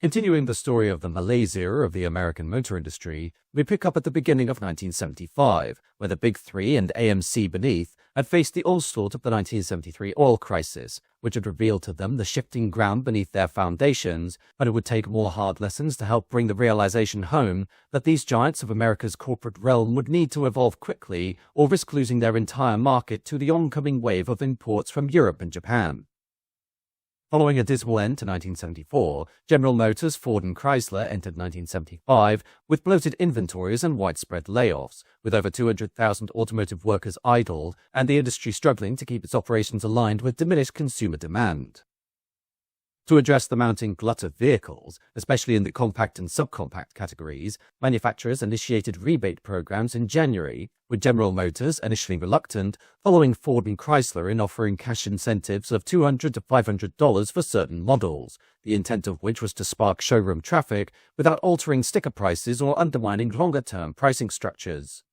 Continuing the story of the Malaise Era of the American motor industry, we pick up at the beginning of 1975, where the Big Three and AMC beneath had faced the onslaught of the 1973 oil crisis, which had revealed to them the shifting ground beneath their foundations, but it would take more hard lessons to help bring the realization home that these giants of America's corporate realm would need to evolve quickly or risk losing their entire market to the oncoming wave of imports from Europe and Japan. Following a dismal end to 1974, General Motors, Ford and Chrysler entered 1975 with bloated inventories and widespread layoffs, with over 200,000 automotive workers idled and the industry struggling to keep its operations aligned with diminished consumer demand. To address the mounting glut of vehicles, especially in the compact and subcompact categories, manufacturers initiated rebate programs in January, with General Motors initially reluctant, following Ford and Chrysler in offering cash incentives of $200 to $500 for certain models, the intent of which was to spark showroom traffic without altering sticker prices or undermining longer-term pricing structures.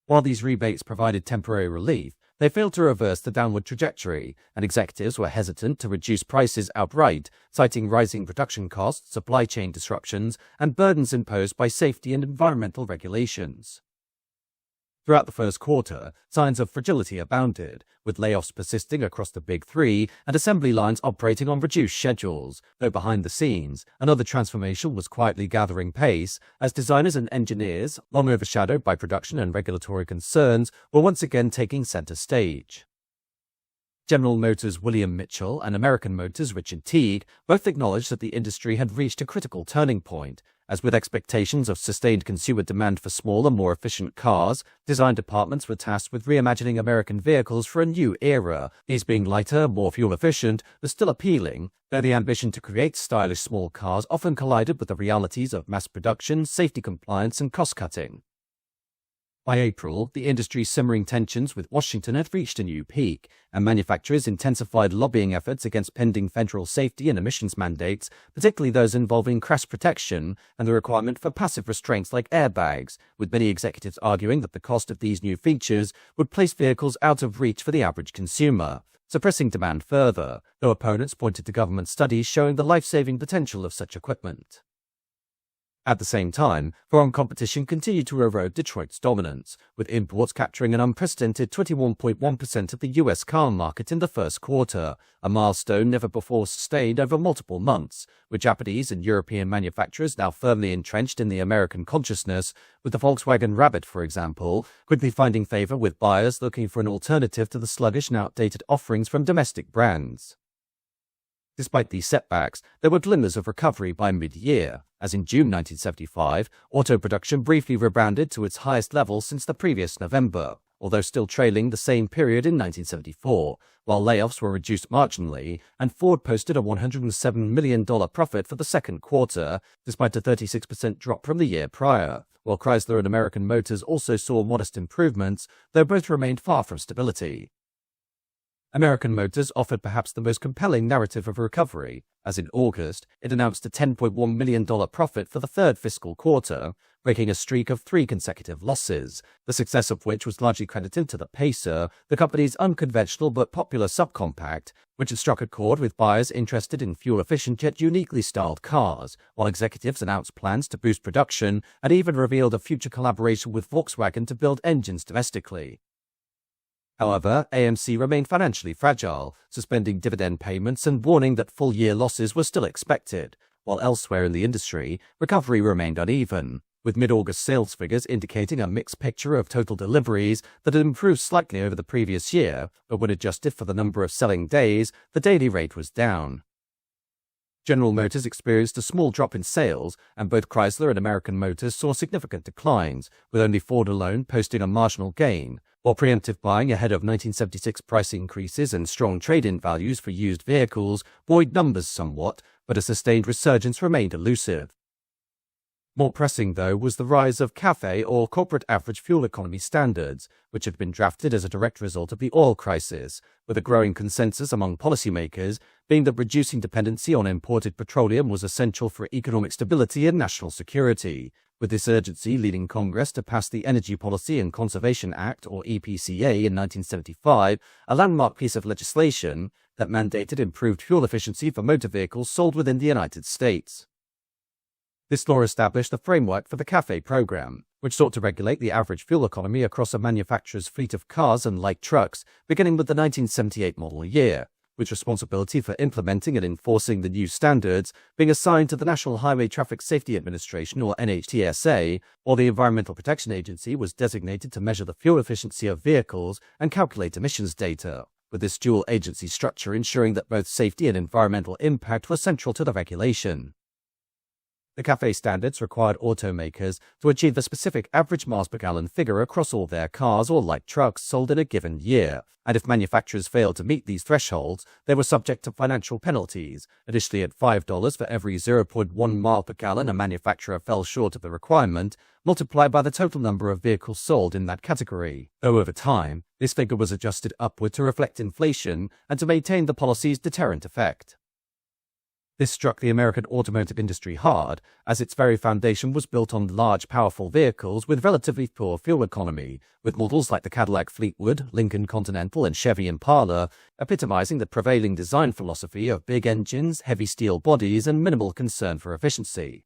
While these rebates provided temporary relief, they failed to reverse the downward trajectory, and executives were hesitant to reduce prices outright, citing rising production costs, supply chain disruptions, and burdens imposed by safety and environmental regulations. Throughout the first quarter, signs of fragility abounded, with layoffs persisting across the Big Three and assembly lines operating on reduced schedules, though behind the scenes, another transformation was quietly gathering pace as designers and engineers, long overshadowed by production and regulatory concerns, were once again taking center stage. General Motors' William Mitchell and American Motors' Richard Teague both acknowledged that the industry had reached a critical turning point, as with expectations of sustained consumer demand for smaller, more efficient cars, design departments were tasked with reimagining American vehicles for a new era. These being lighter, more fuel-efficient, but still appealing, though the ambition to create stylish small cars often collided with the realities of mass production, safety compliance, and cost-cutting. By April, the industry's simmering tensions with Washington had reached a new peak, and manufacturers intensified lobbying efforts against pending federal safety and emissions mandates, particularly those involving crash protection and the requirement for passive restraints like airbags, with many executives arguing that the cost of these new features would place vehicles out of reach for the average consumer, suppressing demand further, though opponents pointed to government studies showing the life-saving potential of such equipment. At the same time, foreign competition continued to erode Detroit's dominance, with imports capturing an unprecedented 21.1% of the US car market in the first quarter, a milestone never before sustained over multiple months, with Japanese and European manufacturers now firmly entrenched in the American consciousness, with the Volkswagen Rabbit, for example, quickly finding favor with buyers looking for an alternative to the sluggish and outdated offerings from domestic brands. Despite these setbacks, there were glimmers of recovery by mid-year, as in June 1975, auto production briefly rebounded to its highest level since the previous November, although still trailing the same period in 1974, while layoffs were reduced marginally, and Ford posted a $107 million profit for the second quarter, despite a 36% drop from the year prior, while Chrysler and American Motors also saw modest improvements, though both remained far from stability. American Motors offered perhaps the most compelling narrative of recovery, as in August, it announced a $10.1 million profit for the third fiscal quarter, breaking a streak of 3 consecutive losses, the success of which was largely credited to the Pacer, the company's unconventional but popular subcompact, which had struck a chord with buyers interested in fuel-efficient yet uniquely styled cars, while executives announced plans to boost production and even revealed a future collaboration with Volkswagen to build engines domestically. However, AMC remained financially fragile, suspending dividend payments and warning that full-year losses were still expected, while elsewhere in the industry, recovery remained uneven, with mid-August sales figures indicating a mixed picture of total deliveries that had improved slightly over the previous year, but when adjusted for the number of selling days, the daily rate was down. General Motors experienced a small drop in sales, and both Chrysler and American Motors saw significant declines, with only Ford alone posting a marginal gain, while preemptive buying ahead of 1976 price increases and strong trade-in values for used vehicles buoyed numbers somewhat, but a sustained resurgence remained elusive. More pressing, though, was the rise of CAFE, or Corporate Average Fuel Economy Standards, which had been drafted as a direct result of the oil crisis, with a growing consensus among policymakers being that reducing dependency on imported petroleum was essential for economic stability and national security, with this urgency leading Congress to pass the Energy Policy and Conservation Act, or EPCA, in 1975, a landmark piece of legislation that mandated improved fuel efficiency for motor vehicles sold within the United States. This law established the framework for the CAFE program, which sought to regulate the average fuel economy across a manufacturer's fleet of cars and light trucks, beginning with the 1978 model year, with responsibility for implementing and enforcing the new standards being assigned to the National Highway Traffic Safety Administration, or NHTSA, while the Environmental Protection Agency was designated to measure the fuel efficiency of vehicles and calculate emissions data, with this dual agency structure ensuring that both safety and environmental impact were central to the regulation. The CAFE standards required automakers to achieve a specific average miles per gallon figure across all their cars or light trucks sold in a given year, and if manufacturers failed to meet these thresholds, they were subject to financial penalties, additionally at $5 for every 0.1 mile per gallon a manufacturer fell short of the requirement, multiplied by the total number of vehicles sold in that category. Though over time, this figure was adjusted upward to reflect inflation and to maintain the policy's deterrent effect. This struck the American automotive industry hard, as its very foundation was built on large, powerful vehicles with relatively poor fuel economy, with models like the Cadillac Fleetwood, Lincoln Continental, and Chevy Impala epitomizing the prevailing design philosophy of big engines, heavy steel bodies, and minimal concern for efficiency.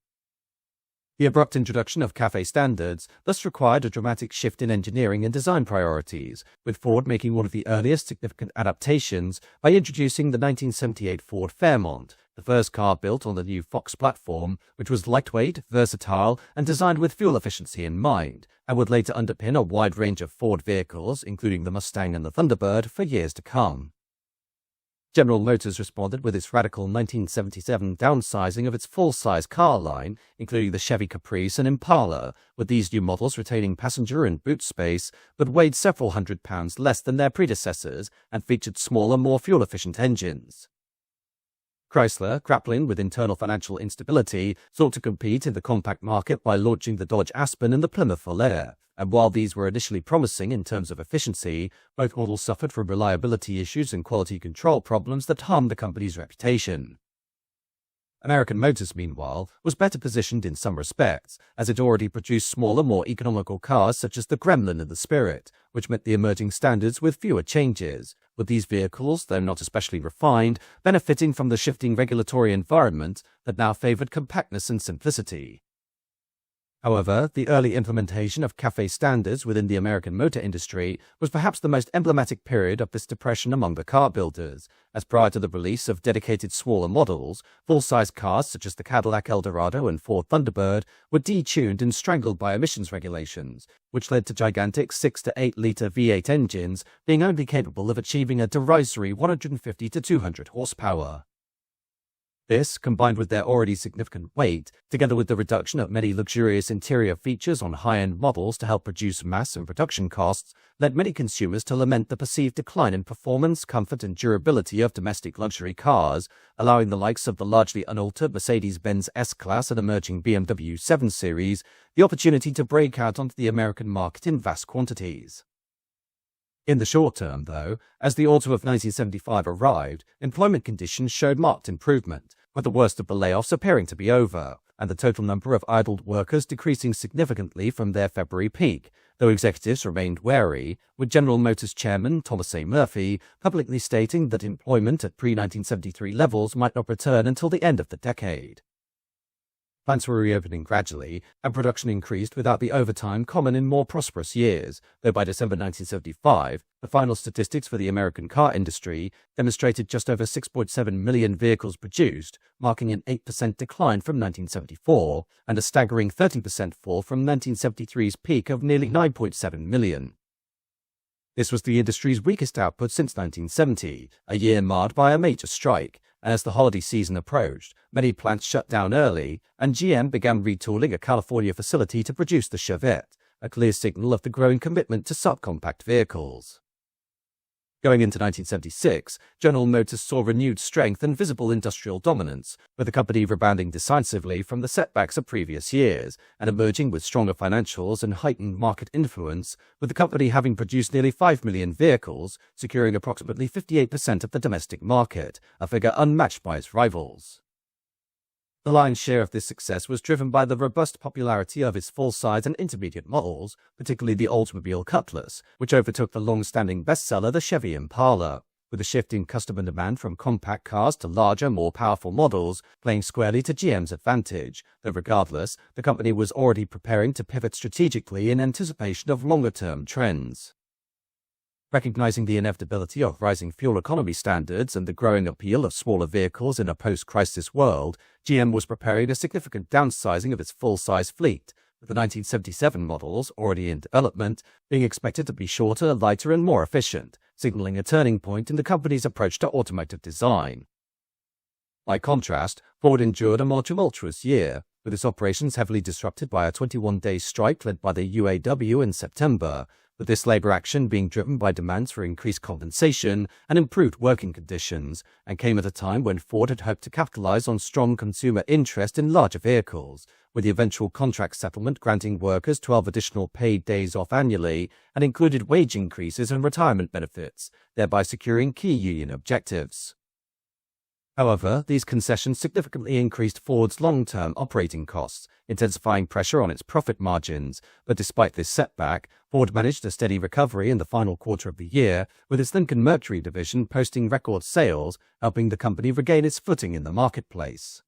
The abrupt introduction of CAFE standards thus required a dramatic shift in engineering and design priorities, with Ford making one of the earliest significant adaptations by introducing the 1978 Ford Fairmont, the first car built on the new Fox platform, which was lightweight, versatile, and designed with fuel efficiency in mind, and would later underpin a wide range of Ford vehicles, including the Mustang and the Thunderbird, for years to come. General Motors responded with its radical 1977 downsizing of its full-size car line, including the Chevy Caprice and Impala, with these new models retaining passenger and boot space, but weighed several hundred pounds less than their predecessors and featured smaller, more fuel-efficient engines. Chrysler, grappling with internal financial instability, sought to compete in the compact market by launching the Dodge Aspen and the Plymouth Volare, and while these were initially promising in terms of efficiency, both models suffered from reliability issues and quality control problems that harmed the company's reputation. American Motors, meanwhile, was better positioned in some respects, as it already produced smaller, more economical cars such as the Gremlin and the Spirit, which met the emerging standards with fewer changes, with these vehicles, though not especially refined, benefiting from the shifting regulatory environment that now favored compactness and simplicity. However, the early implementation of CAFE standards within the American motor industry was perhaps the most emblematic period of this depression among the car builders, as prior to the release of dedicated smaller models, full-size cars such as the Cadillac Eldorado and Ford Thunderbird were detuned and strangled by emissions regulations, which led to gigantic 6 to 8 litre V8 engines being only capable of achieving a derisory 150 to 200 horsepower. This, combined with their already significant weight, together with the reduction of many luxurious interior features on high-end models to help reduce mass and production costs, led many consumers to lament the perceived decline in performance, comfort, and durability of domestic luxury cars, allowing the likes of the largely unaltered Mercedes-Benz S-Class and emerging BMW 7 Series the opportunity to break out onto the American market in vast quantities. In the short term, though, as the autumn of 1975 arrived, employment conditions showed marked improvement, with the worst of the layoffs appearing to be over, and the total number of idled workers decreasing significantly from their February peak, though executives remained wary, with General Motors chairman Thomas A. Murphy publicly stating that employment at pre-1973 levels might not return until the end of the decade. Plants were reopening gradually, and production increased without the overtime common in more prosperous years, though by December 1975, the final statistics for the American car industry demonstrated just over 6.7 million vehicles produced, marking an 8% decline from 1974, and a staggering 13% fall from 1973's peak of nearly 9.7 million. This was the industry's weakest output since 1970, a year marred by a major strike, and as the holiday season approached, many plants shut down early, and GM began retooling a California facility to produce the Chevette, a clear signal of the growing commitment to subcompact vehicles. Going into 1976, General Motors saw renewed strength and visible industrial dominance, with the company rebounding decisively from the setbacks of previous years and emerging with stronger financials and heightened market influence, with the company having produced nearly 5 million vehicles, securing approximately 58% of the domestic market, a figure unmatched by its rivals. The lion's share of this success was driven by the robust popularity of its full-size and intermediate models, particularly the Oldsmobile Cutlass, which overtook the long-standing bestseller the Chevy Impala. with a shift in customer demand from compact cars to larger, more powerful models, playing squarely to GM's advantage, though regardless, the company was already preparing to pivot strategically in anticipation of longer-term trends. Recognizing the inevitability of rising fuel economy standards and the growing appeal of smaller vehicles in a post-crisis world, GM was preparing a significant downsizing of its full-size fleet, with the 1977 models, already in development, being expected to be shorter, lighter, and more efficient, signaling a turning point in the company's approach to automotive design. By contrast, Ford endured a more tumultuous year, with its operations heavily disrupted by a 21-day strike led by the UAW in September, with this labor action being driven by demands for increased compensation and improved working conditions, and came at a time when Ford had hoped to capitalize on strong consumer interest in larger vehicles, with the eventual contract settlement granting workers 12 additional paid days off annually and included wage increases and retirement benefits, thereby securing key union objectives. However, these concessions significantly increased Ford's long-term operating costs, intensifying pressure on its profit margins, but despite this setback, Ford managed a steady recovery in the final quarter of the year, with its Lincoln Mercury division posting record sales, helping the company regain its footing in the marketplace.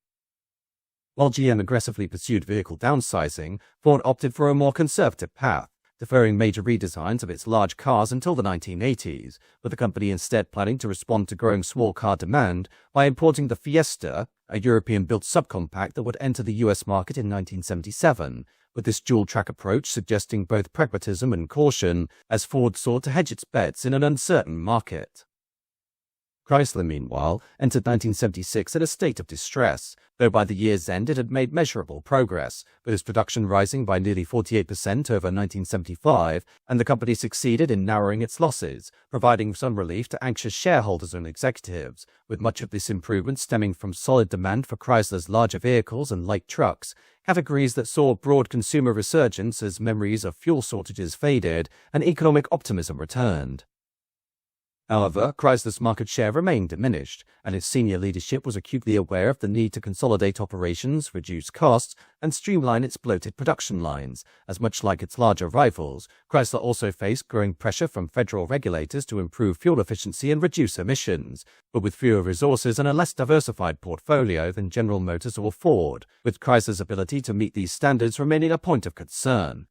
While GM aggressively pursued vehicle downsizing, Ford opted for a more conservative path, deferring major redesigns of its large cars until the 1980s, with the company instead planning to respond to growing small car demand by importing the Fiesta, a European-built subcompact that would enter the US market in 1977, with this dual-track approach suggesting both pragmatism and caution as Ford sought to hedge its bets in an uncertain market. Chrysler, meanwhile, entered 1976 in a state of distress, though by the year's end it had made measurable progress, with its production rising by nearly 48% over 1975, and the company succeeded in narrowing its losses, providing some relief to anxious shareholders and executives, with much of this improvement stemming from solid demand for Chrysler's larger vehicles and light trucks, categories that saw broad consumer resurgence as memories of fuel shortages faded and economic optimism returned. However, Chrysler's market share remained diminished, and its senior leadership was acutely aware of the need to consolidate operations, reduce costs, and streamline its bloated production lines, as much like its larger rivals, Chrysler also faced growing pressure from federal regulators to improve fuel efficiency and reduce emissions, but with fewer resources and a less diversified portfolio than General Motors or Ford, with Chrysler's ability to meet these standards remaining a point of concern.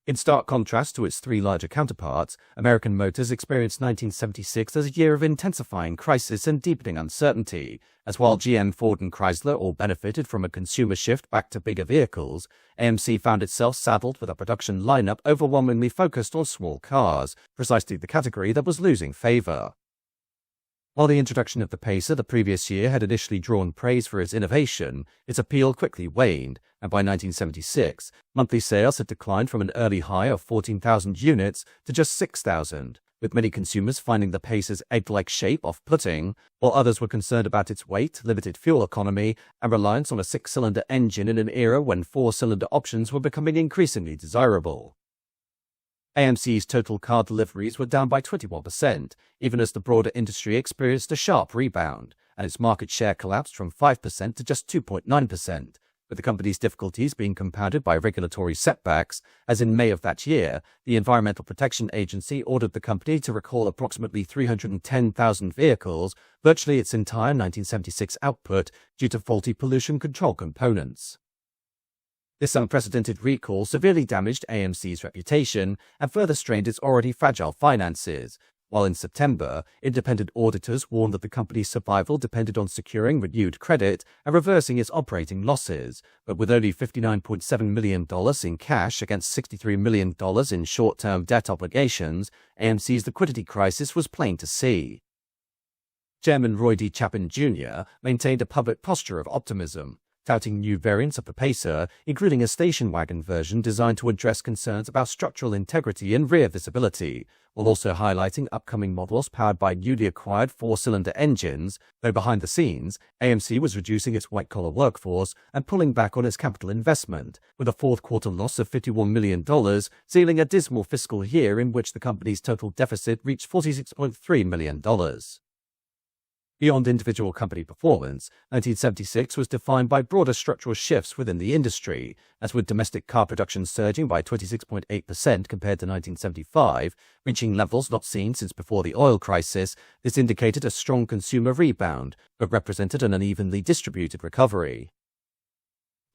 In stark contrast to its three larger counterparts, American Motors experienced 1976 as a year of intensifying crisis and deepening uncertainty, as while GM, Ford, and Chrysler all benefited from a consumer shift back to bigger vehicles, AMC found itself saddled with a production lineup overwhelmingly focused on small cars, precisely the category that was losing favor. While the introduction of the Pacer the previous year had initially drawn praise for its innovation, its appeal quickly waned, and by 1976, monthly sales had declined from an early high of 14,000 units to just 6,000, with many consumers finding the Pacer's egg-like shape off-putting, while others were concerned about its weight, limited fuel economy, and reliance on a six-cylinder engine in an era when four-cylinder options were becoming increasingly desirable. AMC's total car deliveries were down by 21%, even as the broader industry experienced a sharp rebound, and its market share collapsed from 5% to just 2.9%, with the company's difficulties being compounded by regulatory setbacks, as in May of that year, the Environmental Protection Agency ordered the company to recall approximately 310,000 vehicles, virtually its entire 1976 output, due to faulty pollution control components. This unprecedented recall severely damaged AMC's reputation and further strained its already fragile finances, while in September, independent auditors warned that the company's survival depended on securing renewed credit and reversing its operating losses, but with only $59.7 million in cash against $63 million in short-term debt obligations, AMC's liquidity crisis was plain to see. Chairman Roy D. Chapin Jr. maintained a public posture of optimism, touting new variants of the Pacer, including a station wagon version designed to address concerns about structural integrity and rear visibility, while also highlighting upcoming models powered by newly acquired four-cylinder engines, though behind the scenes, AMC was reducing its white-collar workforce and pulling back on its capital investment, with a fourth-quarter loss of $51 million, sealing a dismal fiscal year in which the company's total deficit reached $46.3 million. Beyond individual company performance, 1976 was defined by broader structural shifts within the industry, as with domestic car production surging by 26.8% compared to 1975, reaching levels not seen since before the oil crisis. This indicated a strong consumer rebound, but represented an unevenly distributed recovery.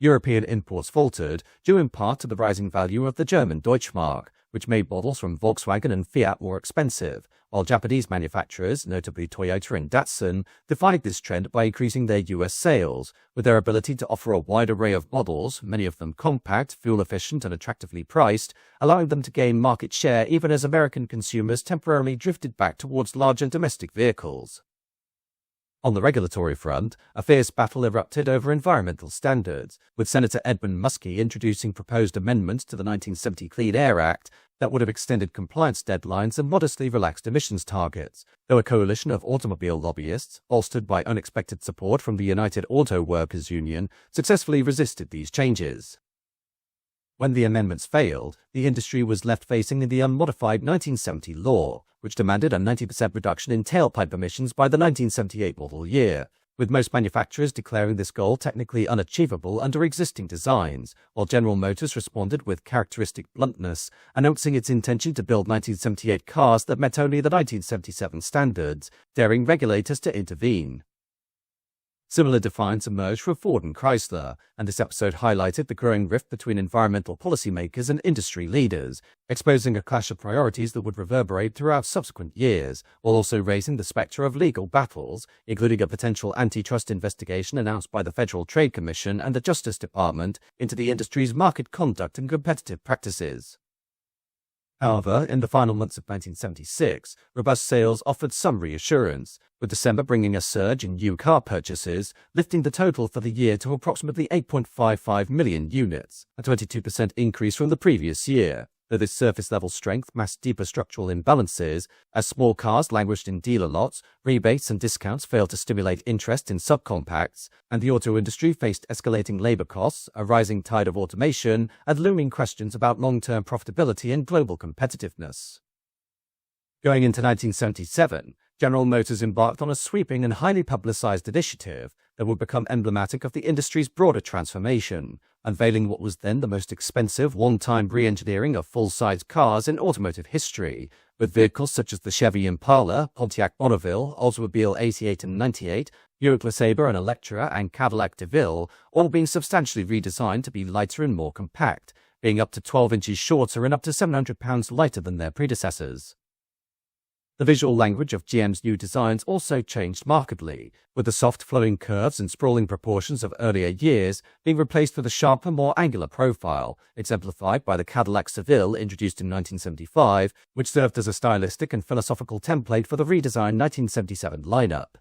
European imports faltered, due in part to the rising value of the German Deutschmark, which made models from Volkswagen and Fiat more expensive, while Japanese manufacturers, notably Toyota and Datsun, defied this trend by increasing their US sales, with their ability to offer a wide array of models, many of them compact, fuel-efficient and attractively priced, allowing them to gain market share even as American consumers temporarily drifted back towards larger domestic vehicles. On the regulatory front, a fierce battle erupted over environmental standards, with Senator Edmund Muskie introducing proposed amendments to the 1970 Clean Air Act that would have extended compliance deadlines and modestly relaxed emissions targets, though a coalition of automobile lobbyists, bolstered by unexpected support from the United Auto Workers Union, successfully resisted these changes. When the amendments failed, the industry was left facing the unmodified 1970 law, which demanded a 90% reduction in tailpipe emissions by the 1978 model year, with most manufacturers declaring this goal technically unachievable under existing designs, while General Motors responded with characteristic bluntness, announcing its intention to build 1978 cars that met only the 1977 standards, daring regulators to intervene. Similar defiance emerged for Ford and Chrysler, and this episode highlighted the growing rift between environmental policymakers and industry leaders, exposing a clash of priorities that would reverberate throughout subsequent years, while also raising the specter of legal battles, including a potential antitrust investigation announced by the Federal Trade Commission and the Justice Department into the industry's market conduct and competitive practices. However, in the final months of 1976, robust sales offered some reassurance, with December bringing a surge in new car purchases, lifting the total for the year to approximately 8.55 million units, a 22% increase from the previous year. Though this surface-level strength masked deeper structural imbalances, as small cars languished in dealer lots, rebates and discounts failed to stimulate interest in subcompacts, and the auto industry faced escalating labor costs, a rising tide of automation, and looming questions about long-term profitability and global competitiveness. Going into 1977, General Motors embarked on a sweeping and highly publicized initiative that would become emblematic of the industry's broader transformation, unveiling what was then the most expensive one-time re-engineering of full-size cars in automotive history, with vehicles such as the Chevy Impala, Pontiac Bonneville, Oldsmobile 88 and 98, Buick LeSabre and Electra, and Cadillac DeVille, all being substantially redesigned to be lighter and more compact, being up to 12 inches shorter and up to 700 pounds lighter than their predecessors. The visual language of GM's new designs also changed markedly, with the soft flowing curves and sprawling proportions of earlier years being replaced with a sharper, more angular profile, exemplified by the Cadillac Seville introduced in 1975, which served as a stylistic and philosophical template for the redesigned 1977 lineup.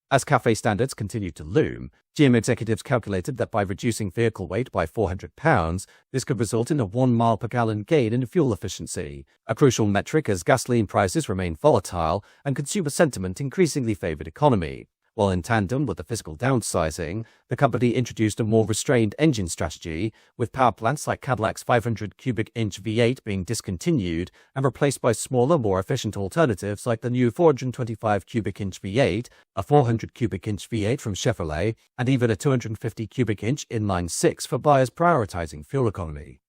As CAFE standards continued to loom, GM executives calculated that by reducing vehicle weight by 400 pounds, this could result in a 1 mile per gallon gain in fuel efficiency, a crucial metric as gasoline prices remained volatile and consumer sentiment increasingly favored economy. While in tandem with the physical downsizing, the company introduced a more restrained engine strategy, with power plants like Cadillac's 500 cubic inch V8 being discontinued and replaced by smaller, more efficient alternatives like the new 425 cubic inch V8, a 400 cubic inch V8 from Chevrolet, and even a 250 cubic inch inline 6 for buyers prioritizing fuel economy.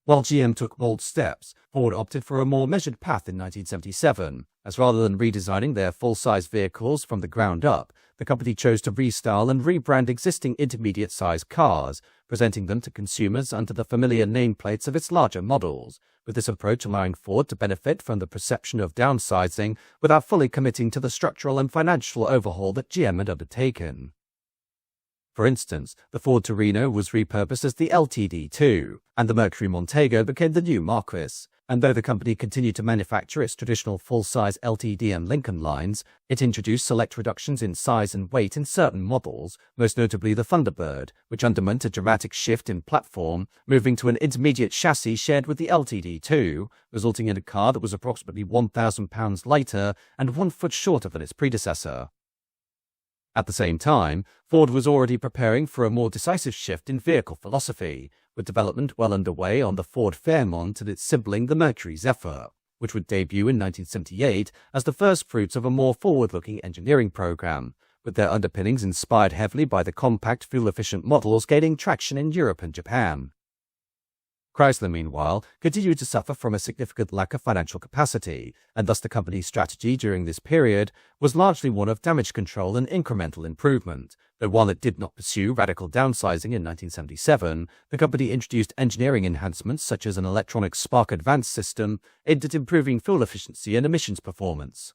While GM took bold steps, Ford opted for a more measured path in 1977, as rather than redesigning their full-size vehicles from the ground up, the company chose to restyle and rebrand existing intermediate-sized cars, presenting them to consumers under the familiar nameplates of its larger models, with this approach allowing Ford to benefit from the perception of downsizing without fully committing to the structural and financial overhaul that GM had undertaken. For instance, the Ford Torino was repurposed as the LTD2, and the Mercury Montego became the new Marquis. And though the company continued to manufacture its traditional full-size LTD and Lincoln lines, it introduced select reductions in size and weight in certain models, most notably the Thunderbird, which underwent a dramatic shift in platform, moving to an intermediate chassis shared with the LTD2, resulting in a car that was approximately 1,000 pounds lighter and 1 foot shorter than its predecessor. At the same time, Ford was already preparing for a more decisive shift in vehicle philosophy, with development well underway on the Ford Fairmont and its sibling the Mercury Zephyr. which would debut in 1978 as the first fruits of a more forward-looking engineering program, with their underpinnings inspired heavily by the compact, fuel-efficient models gaining traction in Europe and Japan. Chrysler, meanwhile, continued to suffer from a significant lack of financial capacity, and thus the company's strategy during this period was largely one of damage control and incremental improvement. Though while it did not pursue radical downsizing in 1977, the company introduced engineering enhancements such as an electronic spark advance system aimed at improving fuel efficiency and emissions performance.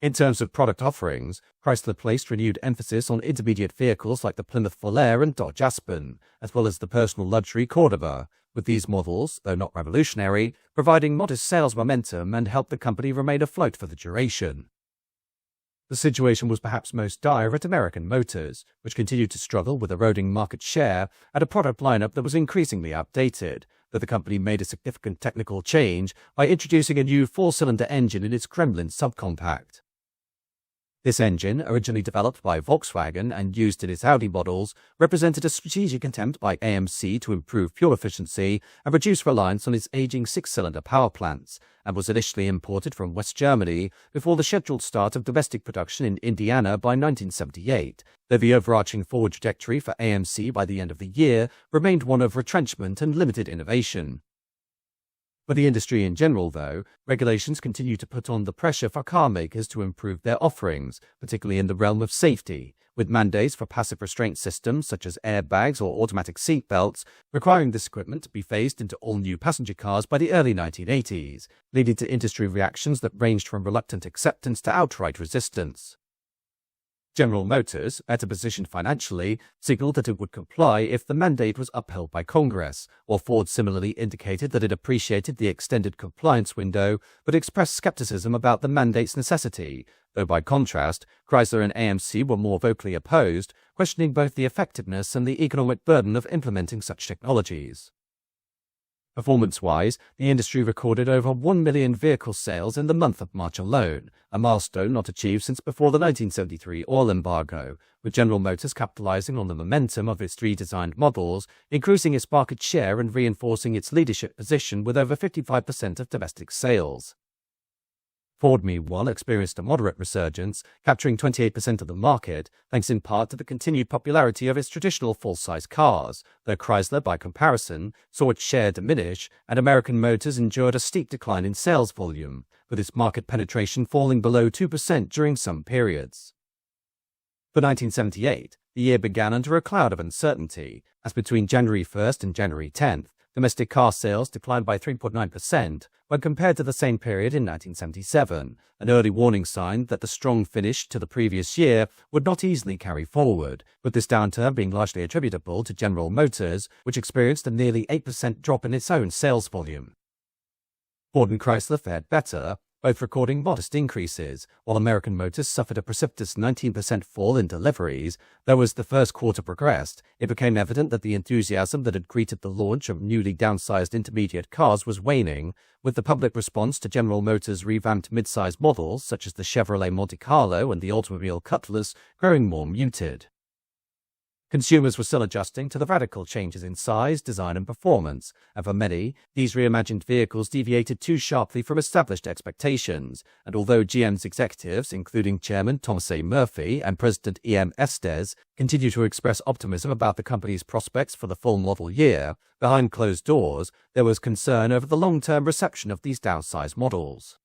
In terms of product offerings, Chrysler placed renewed emphasis on intermediate vehicles like the Plymouth Volare and Dodge Aspen, as well as the personal luxury Cordoba, with these models, though not revolutionary, providing modest sales momentum and helped the company remain afloat for the duration. The situation was perhaps most dire at American Motors, which continued to struggle with eroding market share and a product lineup that was increasingly outdated, though the company made a significant technical change by introducing a new four-cylinder engine in its Kremlin subcompact. This engine, originally developed by Volkswagen and used in its Howdy models, represented a strategic attempt by AMC to improve fuel efficiency and reduce reliance on its aging six-cylinder power plants, and was initially imported from West Germany before the scheduled start of domestic production in Indiana by 1978, though the overarching forward trajectory for AMC by the end of the year remained one of retrenchment and limited innovation. For the industry in general, though, regulations continue to put on the pressure for car makers to improve their offerings, particularly in the realm of safety, with mandates for passive restraint systems such as airbags or automatic seat belts requiring this equipment to be phased into all new passenger cars by the early 1980s, leading to industry reactions that ranged from reluctant acceptance to outright resistance. General Motors, better positioned financially, signaled that it would comply if the mandate was upheld by Congress, while Ford similarly indicated that it appreciated the extended compliance window but expressed skepticism about the mandate's necessity, though by contrast, Chrysler and AMC were more vocally opposed, questioning both the effectiveness and the economic burden of implementing such technologies. Performance-wise, the industry recorded over 1 million vehicle sales in the month of March alone, a milestone not achieved since before the 1973 oil embargo, with General Motors capitalizing on the momentum of its redesigned models, increasing its market share and reinforcing its leadership position with over 55% of domestic sales. Ford, meanwhile, experienced a moderate resurgence, capturing 28% of the market, thanks in part to the continued popularity of its traditional full-size cars, though Chrysler, by comparison, saw its share diminish, and American Motors endured a steep decline in sales volume, with its market penetration falling below 2% during some periods. For 1978, the year began under a cloud of uncertainty, as between January 1st and January 10th, domestic car sales declined by 3.9% when compared to the same period in 1977, an early warning sign that the strong finish to the previous year would not easily carry forward, with this downturn being largely attributable to General Motors, which experienced a nearly 8% drop in its own sales volume. Ford and Chrysler fared better, both recording modest increases, while American Motors suffered a precipitous 19% fall in deliveries, though as the first quarter progressed, it became evident that the enthusiasm that had greeted the launch of newly downsized intermediate cars was waning, with the public response to General Motors' revamped mid-size models such as the Chevrolet Monte Carlo and the Oldsmobile Cutlass growing more muted. Consumers were still adjusting to the radical changes in size, design, and performance, and for many, these reimagined vehicles deviated too sharply from established expectations, and although GM's executives, including Chairman Thomas A. Murphy and President E.M. Estes, continue to express optimism about the company's prospects for the full model year, behind closed doors, there was concern over the long-term reception of these downsized models.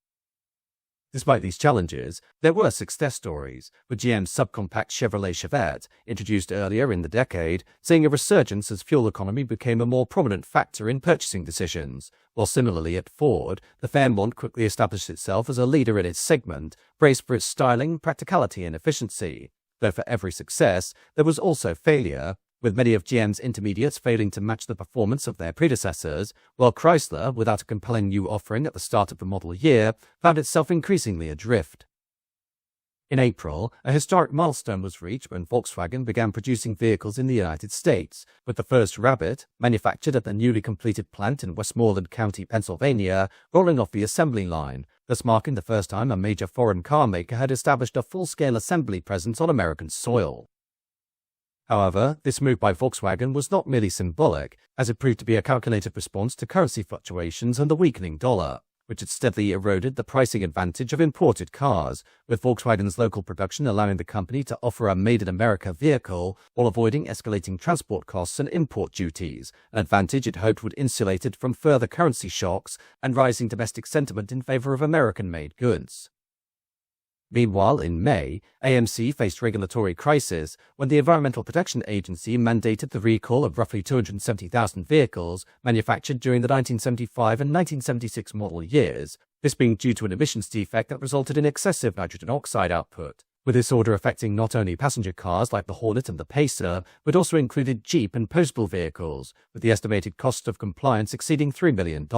Despite these challenges, there were success stories, with GM's subcompact Chevrolet Chevette, introduced earlier in the decade, seeing a resurgence as fuel economy became a more prominent factor in purchasing decisions, while similarly at Ford, the Fairmont quickly established itself as a leader in its segment, praised for its styling, practicality, and efficiency. Though for every success, there was also failure, with many of GM's intermediates failing to match the performance of their predecessors, while Chrysler, without a compelling new offering at the start of the model year, found itself increasingly adrift. In April, a historic milestone was reached when Volkswagen began producing vehicles in the United States, with the first Rabbit, manufactured at the newly completed plant in Westmoreland County, Pennsylvania, rolling off the assembly line, thus marking the first time a major foreign car maker had established a full-scale assembly presence on American soil. However, this move by Volkswagen was not merely symbolic, as it proved to be a calculated response to currency fluctuations and the weakening dollar. which had steadily eroded the pricing advantage of imported cars, with Volkswagen's local production allowing the company to offer a made-in-America vehicle while avoiding escalating transport costs and import duties, an advantage it hoped would insulate it from further currency shocks and rising domestic sentiment in favor of American-made goods. Meanwhile, in May, AMC faced regulatory crisis when the Environmental Protection Agency mandated the recall of roughly 270,000 vehicles manufactured during the 1975 and 1976 model years, this being due to an emissions defect that resulted in excessive nitrogen oxide output, with this order affecting not only passenger cars like the Hornet and the Pacer, but also included Jeep and postal vehicles, with the estimated cost of compliance exceeding $3 million.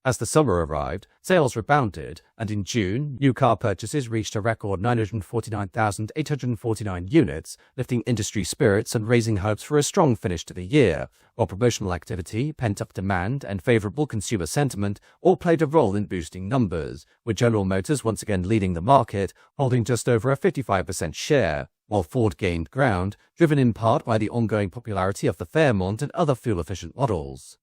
As the summer arrived, sales rebounded, and in June, new car purchases reached a record 949,849 units, lifting industry spirits and raising hopes for a strong finish to the year, while promotional activity, pent-up demand, and favorable consumer sentiment all played a role in boosting numbers, with General Motors once again leading the market, holding just over a 55% share, while Ford gained ground, driven in part by the ongoing popularity of the Fairmont and other fuel-efficient models.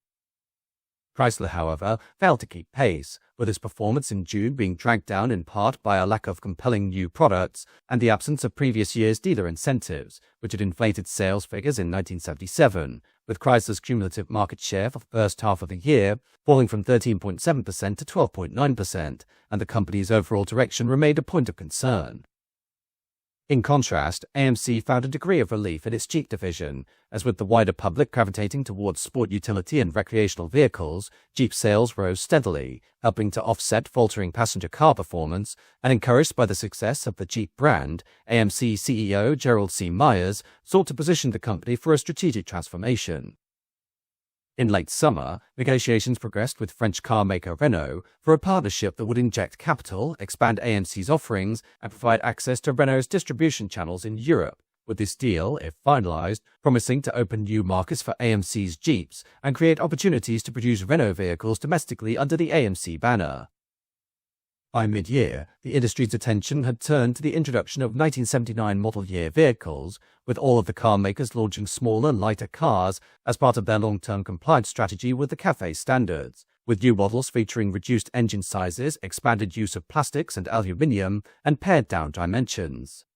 Chrysler, however, failed to keep pace, with its performance in June being dragged down in part by a lack of compelling new products and the absence of previous year's dealer incentives, which had inflated sales figures in 1977, with Chrysler's cumulative market share for the first half of the year falling from 13.7% to 12.9%, and the company's overall direction remained a point of concern. In contrast, AMC found a degree of relief in its Jeep division, as with the wider public gravitating towards sport utility and recreational vehicles, Jeep sales rose steadily, helping to offset faltering passenger car performance, and encouraged by the success of the Jeep brand, AMC CEO Gerald C. Myers sought to position the company for a strategic transformation. In late summer, negotiations progressed with French car maker Renault for a partnership that would inject capital, expand AMC's offerings, and provide access to Renault's distribution channels in Europe, with this deal, if finalized, promising to open new markets for AMC's Jeeps and create opportunities to produce Renault vehicles domestically under the AMC banner. By mid-year, the industry's attention had turned to the introduction of 1979 model year vehicles, with all of the car makers launching smaller, lighter cars as part of their long-term compliance strategy with the CAFE standards, with new models featuring reduced engine sizes, expanded use of plastics and aluminium, and pared-down dimensions.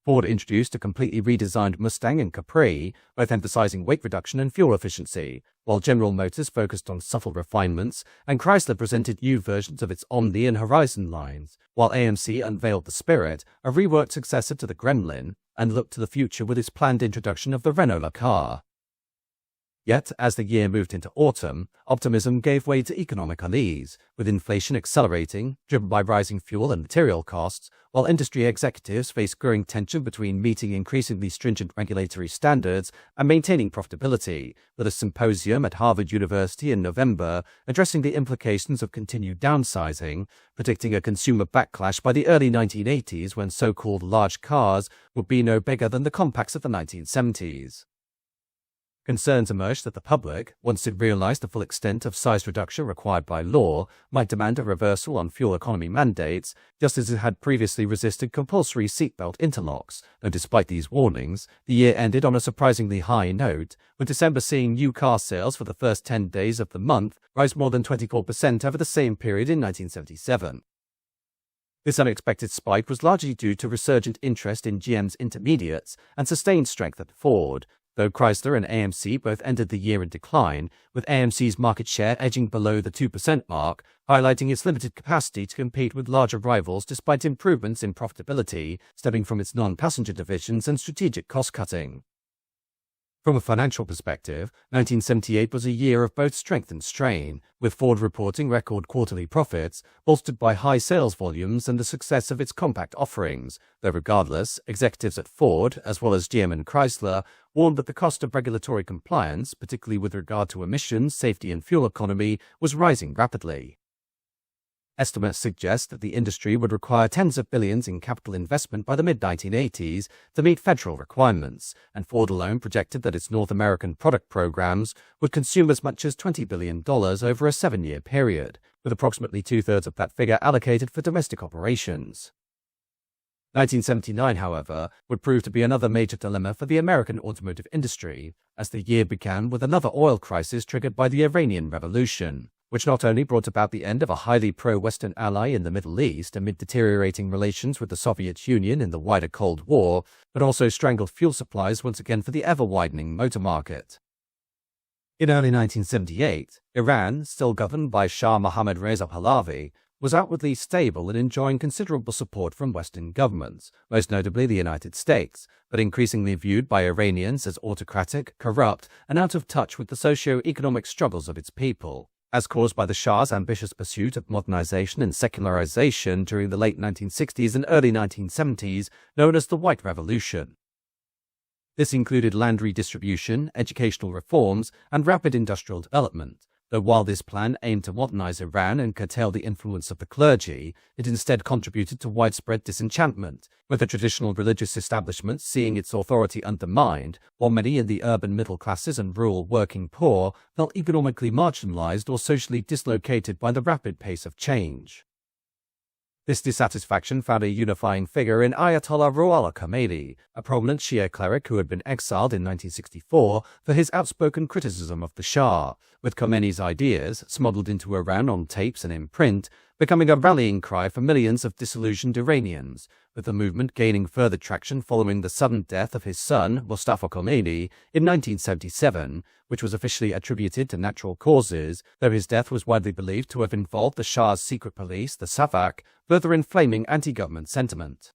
Ford introduced a completely redesigned Mustang and Capri, both emphasizing weight reduction and fuel efficiency, while General Motors focused on subtle refinements, and Chrysler presented new versions of its Omni and Horizon lines, while AMC unveiled the Spirit, a reworked successor to the Gremlin, and looked to the future with its planned introduction of the Renault car. Yet, as the year moved into autumn, optimism gave way to economic unease, with inflation accelerating, driven by rising fuel and material costs, while industry executives faced growing tension between meeting increasingly stringent regulatory standards and maintaining profitability, with a symposium at Harvard University in November addressing the implications of continued downsizing, predicting a consumer backlash by the early 1980s when so-called large cars would be no bigger than the compacts of the 1970s. Concerns emerged that the public, once it realized the full extent of size reduction required by law, might demand a reversal on fuel economy mandates, just as it had previously resisted compulsory seatbelt interlocks, though despite these warnings, the year ended on a surprisingly high note, with December seeing new car sales for the first 10 days of the month rise more than 24% over the same period in 1977. This unexpected spike was largely due to resurgent interest in GM's intermediates and sustained strength at Ford, though Chrysler and AMC both ended the year in decline, with AMC's market share edging below the 2% mark, highlighting its limited capacity to compete with larger rivals despite improvements in profitability stemming from its non-passenger divisions and strategic cost-cutting. From a financial perspective, 1978 was a year of both strength and strain, with Ford reporting record quarterly profits, bolstered by high sales volumes and the success of its compact offerings, though regardless, executives at Ford, as well as GM and Chrysler, warned that the cost of regulatory compliance, particularly with regard to emissions, safety and fuel economy, was rising rapidly. Estimates suggest that the industry would require tens of billions in capital investment by the mid-1980s to meet federal requirements, and Ford alone projected that its North American product programs would consume as much as $20 billion over a 7-year period, with approximately two-thirds of that figure allocated for domestic operations. 1979, however, would prove to be another major dilemma for the American automotive industry, as the year began with another oil crisis triggered by the Iranian Revolution, which not only brought about the end of a highly pro-Western ally in the Middle East amid deteriorating relations with the Soviet Union in the wider Cold War, but also strangled fuel supplies once again for the ever-widening motor market. In early 1978, Iran, still governed by Shah Mohammad Reza Pahlavi, was outwardly stable and enjoying considerable support from Western governments, most notably the United States, but increasingly viewed by Iranians as autocratic, corrupt, and out of touch with the socio-economic struggles of its people, as caused by the Shah's ambitious pursuit of modernization and secularization during the late 1960s and early 1970s, known as the White Revolution. This included land redistribution, educational reforms, and rapid industrial development, though while this plan aimed to modernize Iran and curtail the influence of the clergy, it instead contributed to widespread disenchantment, with the traditional religious establishment seeing its authority undermined, while many in the urban middle classes and rural working poor felt economically marginalized or socially dislocated by the rapid pace of change. This dissatisfaction found a unifying figure in Ayatollah Ruhollah Khomeini, a prominent Shia cleric who had been exiled in 1964 for his outspoken criticism of the Shah, with Khomeini's ideas, smuggled into Iran on tapes and in print, becoming a rallying cry for millions of disillusioned Iranians, with the movement gaining further traction following the sudden death of his son, Mustafa Khomeini, in 1977, which was officially attributed to natural causes, though his death was widely believed to have involved the Shah's secret police, the Savak, further inflaming anti-government sentiment.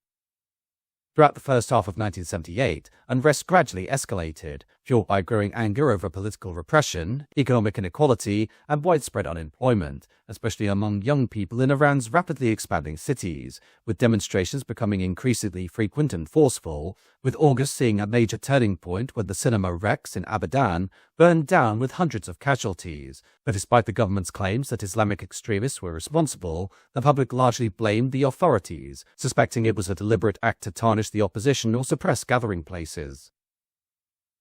Throughout the first half of 1978, unrest gradually escalated, fueled by growing anger over political repression, economic inequality, and widespread unemployment, especially among young people in Iran's rapidly expanding cities, with demonstrations becoming increasingly frequent and forceful, with August seeing a major turning point when the cinema Rex in Abadan burned down with hundreds of casualties. But despite the government's claims that Islamic extremists were responsible, the public largely blamed the authorities, suspecting it was a deliberate act to tarnish the opposition or suppress gathering places.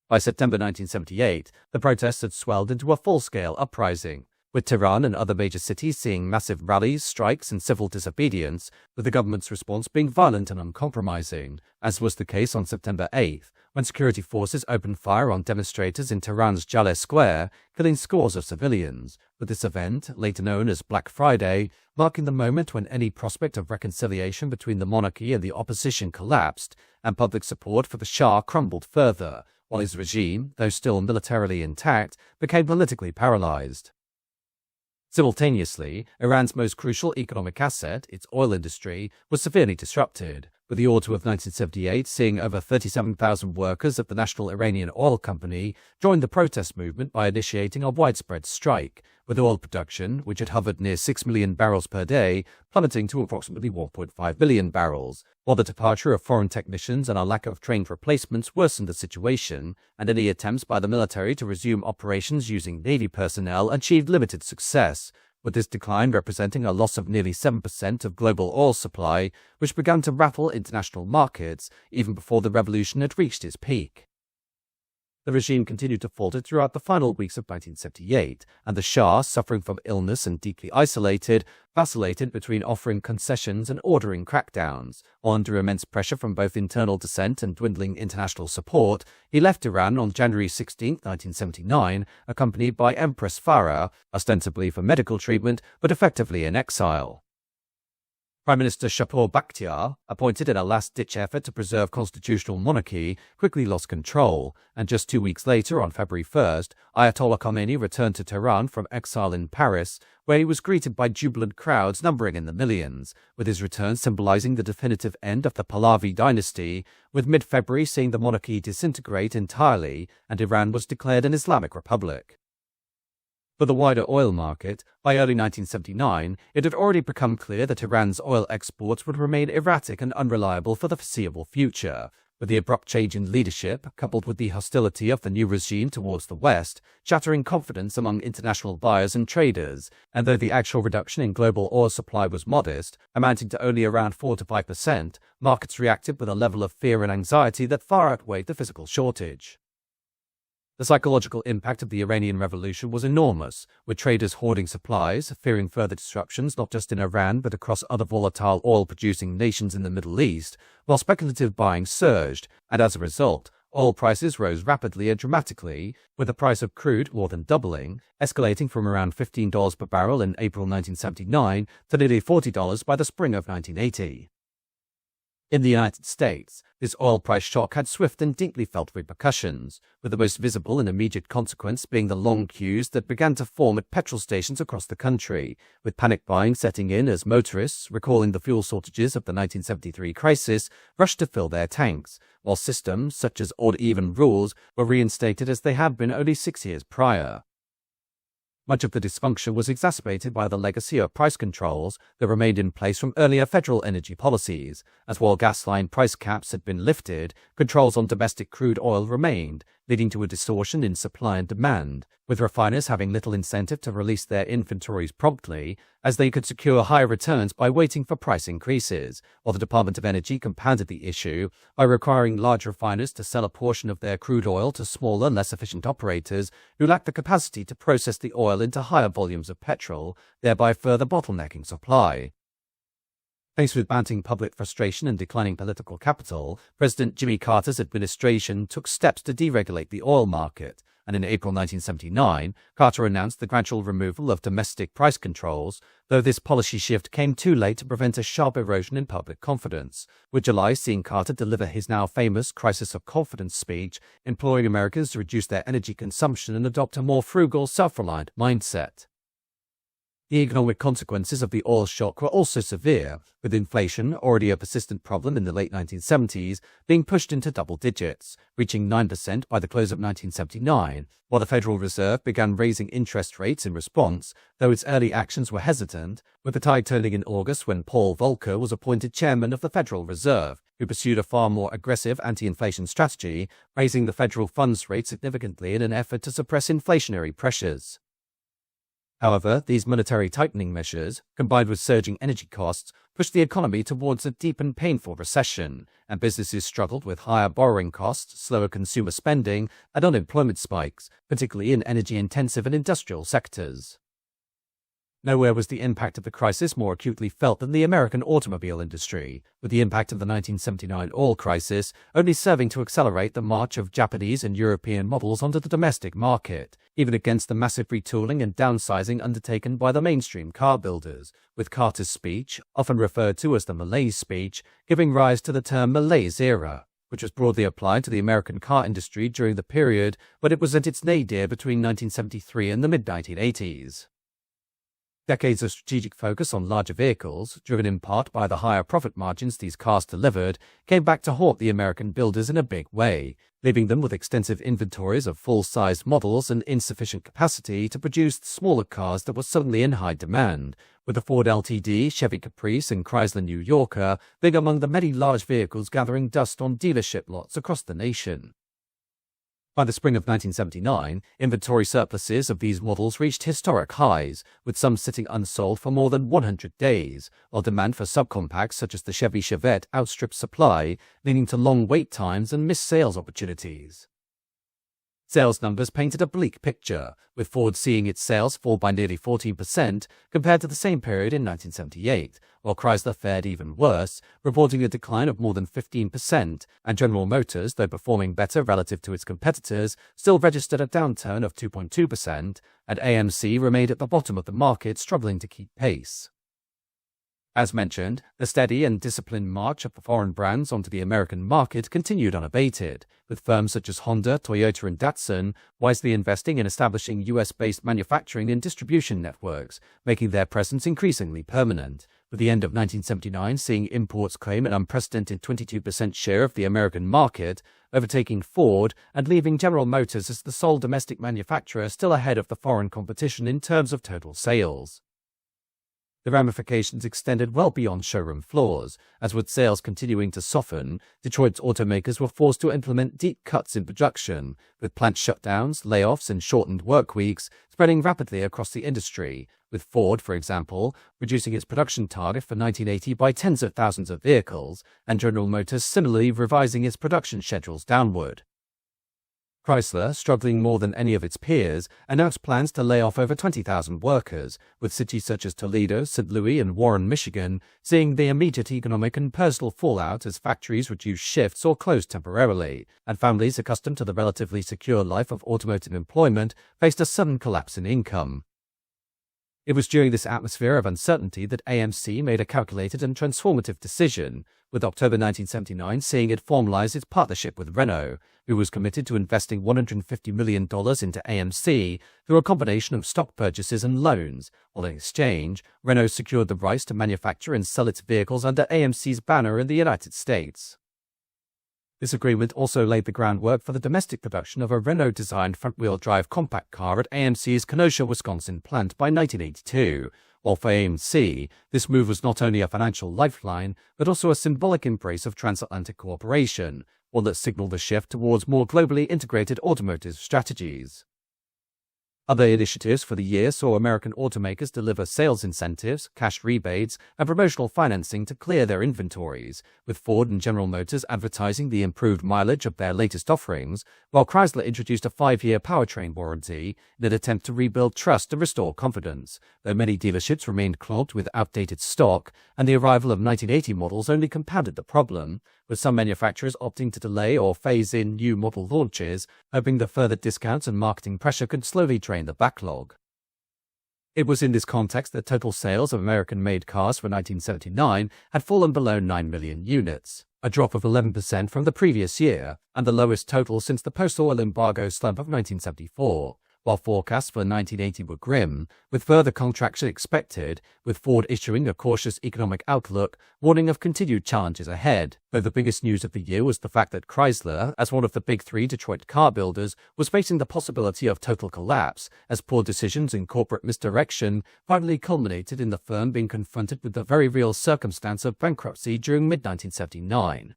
By September 1978, the protests had swelled into a full-scale uprising, with Tehran and other major cities seeing massive rallies, strikes, and civil disobedience, with the government's response being violent and uncompromising, as was the case on September 8th, when security forces opened fire on demonstrators in Tehran's Jaleh Square, killing scores of civilians, with this event, later known as Black Friday, marking the moment when any prospect of reconciliation between the monarchy and the opposition collapsed, and public support for the Shah crumbled further, while his regime, though still militarily intact, became politically paralyzed. Simultaneously, Iran's most crucial economic asset, its oil industry, was severely disrupted, with the autumn of 1978 seeing over 37,000 workers at the National Iranian Oil Company join the protest movement by initiating a widespread strike, with oil production, which had hovered near 6 million barrels per day, plummeting to approximately 1.5 billion barrels, while the departure of foreign technicians and a lack of trained replacements worsened the situation, and any attempts by the military to resume operations using Navy personnel achieved limited success, with this decline representing a loss of nearly 7% of global oil supply, which began to rattle international markets even before the revolution had reached its peak. The regime continued to falter throughout the final weeks of 1978, and the Shah, suffering from illness and deeply isolated, vacillated between offering concessions and ordering crackdowns. Under immense pressure from both internal dissent and dwindling international support, he left Iran on January 16, 1979, accompanied by Empress Farah, ostensibly for medical treatment, but effectively in exile. Prime Minister Shapur Bakhtiar, appointed in a last-ditch effort to preserve constitutional monarchy, quickly lost control, and just 2 weeks later, on February 1st, Ayatollah Khomeini returned to Tehran from exile in Paris, where he was greeted by jubilant crowds numbering in the millions, with his return symbolizing the definitive end of the Pahlavi dynasty, with mid-February seeing the monarchy disintegrate entirely, and Iran was declared an Islamic republic. For the wider oil market, by early 1979, it had already become clear that Iran's oil exports would remain erratic and unreliable for the foreseeable future, with the abrupt change in leadership, coupled with the hostility of the new regime towards the West, shattering confidence among international buyers and traders, and though the actual reduction in global oil supply was modest, amounting to only around 4 to 5%, markets reacted with a level of fear and anxiety that far outweighed the physical shortage. The psychological impact of the Iranian Revolution was enormous, with traders hoarding supplies, fearing further disruptions not just in Iran but across other volatile oil-producing nations in the Middle East, while speculative buying surged, and as a result, oil prices rose rapidly and dramatically, with the price of crude more than doubling, escalating from around $15 per barrel in April 1979 to nearly $40 by the spring of 1980. In the United States, this oil price shock had swift and deeply felt repercussions, with the most visible and immediate consequence being the long queues that began to form at petrol stations across the country, with panic buying setting in as motorists, recalling the fuel shortages of the 1973 crisis, rushed to fill their tanks, while systems such as odd-even rules were reinstated as they had been only 6 years prior. Much of the dysfunction was exacerbated by the legacy of price controls that remained in place from earlier federal energy policies, as while gasoline price caps had been lifted, controls on domestic crude oil remained, leading to a distortion in supply and demand, with refiners having little incentive to release their inventories promptly, as they could secure higher returns by waiting for price increases, while the Department of Energy compounded the issue by requiring large refiners to sell a portion of their crude oil to smaller, less efficient operators who lacked the capacity to process the oil into higher volumes of petrol, thereby further bottlenecking supply. Faced with mounting public frustration and declining political capital, President Jimmy Carter's administration took steps to deregulate the oil market, and in April 1979, Carter announced the gradual removal of domestic price controls, though this policy shift came too late to prevent a sharp erosion in public confidence, with July seeing Carter deliver his now famous crisis of confidence speech, imploring Americans to reduce their energy consumption and adopt a more frugal, self-reliant mindset. The economic consequences of the oil shock were also severe, with inflation, already a persistent problem in the late 1970s, being pushed into double digits, reaching 9% by the close of 1979, while the Federal Reserve began raising interest rates in response, though its early actions were hesitant, with the tide turning in August when Paul Volcker was appointed chairman of the Federal Reserve, who pursued a far more aggressive anti-inflation strategy, raising the federal funds rate significantly in an effort to suppress inflationary pressures. However, these monetary tightening measures, combined with surging energy costs, pushed the economy towards a deep and painful recession, and businesses struggled with higher borrowing costs, slower consumer spending, and unemployment spikes, particularly in energy-intensive and industrial sectors. Nowhere was the impact of the crisis more acutely felt than the American automobile industry, with the impact of the 1979 oil crisis only serving to accelerate the march of Japanese and European models onto the domestic market, even against the massive retooling and downsizing undertaken by the mainstream car builders, with Carter's speech, often referred to as the Malaise speech, giving rise to the term Malaise Era, which was broadly applied to the American car industry during the period when it was at its nadir between 1973 and the mid-1980s. Decades of strategic focus on larger vehicles, driven in part by the higher profit margins these cars delivered, came back to haunt the American builders in a big way, leaving them with extensive inventories of full-sized models and insufficient capacity to produce smaller cars that were suddenly in high demand, with the Ford LTD, Chevy Caprice and Chrysler New Yorker being among the many large vehicles gathering dust on dealership lots across the nation. By the spring of 1979, inventory surpluses of these models reached historic highs, with some sitting unsold for more than 100 days, while demand for subcompacts such as the Chevy Chevette outstripped supply, leading to long wait times and missed sales opportunities. Sales numbers painted a bleak picture, with Ford seeing its sales fall by nearly 14% compared to the same period in 1978, while Chrysler fared even worse, reporting a decline of more than 15%, and General Motors, though performing better relative to its competitors, still registered a downturn of 2.2%, and AMC remained at the bottom of the market, struggling to keep pace. As mentioned, the steady and disciplined march of the foreign brands onto the American market continued unabated, with firms such as Honda, Toyota, and Datsun wisely investing in establishing US-based manufacturing and distribution networks, making their presence increasingly permanent, with the end of 1979 seeing imports claim an unprecedented 22% share of the American market, overtaking Ford and leaving General Motors as the sole domestic manufacturer still ahead of the foreign competition in terms of total sales. The ramifications extended well beyond showroom floors, as with sales continuing to soften, Detroit's automakers were forced to implement deep cuts in production, with plant shutdowns, layoffs, and shortened work weeks spreading rapidly across the industry, with Ford, for example, reducing its production target for 1980 by tens of thousands of vehicles, and General Motors similarly revising its production schedules downward. Chrysler, struggling more than any of its peers, announced plans to lay off over 20,000 workers, with cities such as Toledo, St. Louis, and Warren, Michigan, seeing the immediate economic and personal fallout as factories reduced shifts or closed temporarily, and families accustomed to the relatively secure life of automotive employment faced a sudden collapse in income. It was during this atmosphere of uncertainty that AMC made a calculated and transformative decision, with October 1979 seeing it formalize its partnership with Renault, who was committed to investing $150 million into AMC through a combination of stock purchases and loans, while in exchange, Renault secured the rights to manufacture and sell its vehicles under AMC's banner in the United States. This agreement also laid the groundwork for the domestic production of a Renault-designed front-wheel drive compact car at AMC's Kenosha, Wisconsin plant by 1982, while for AMC, this move was not only a financial lifeline, but also a symbolic embrace of transatlantic cooperation, one that signaled a shift towards more globally integrated automotive strategies. Other initiatives for the year saw American automakers deliver sales incentives, cash rebates, and promotional financing to clear their inventories, with Ford and General Motors advertising the improved mileage of their latest offerings, while Chrysler introduced a 5-year powertrain warranty in an attempt to rebuild trust and restore confidence, though many dealerships remained clogged with outdated stock, and the arrival of 1980 models only compounded the problem, with some manufacturers opting to delay or phase in new model launches, hoping that further discounts and marketing pressure could slowly drain the backlog. It was in this context that total sales of American-made cars for 1979 had fallen below 9 million units, a drop of 11% from the previous year, and the lowest total since the post-oil embargo slump of 1974. While forecasts for 1980 were grim, with further contraction expected, with Ford issuing a cautious economic outlook, warning of continued challenges ahead. Though the biggest news of the year was the fact that Chrysler, as one of the big three Detroit car builders, was facing the possibility of total collapse, as poor decisions and corporate misdirection finally culminated in the firm being confronted with the very real circumstance of bankruptcy during mid-1979.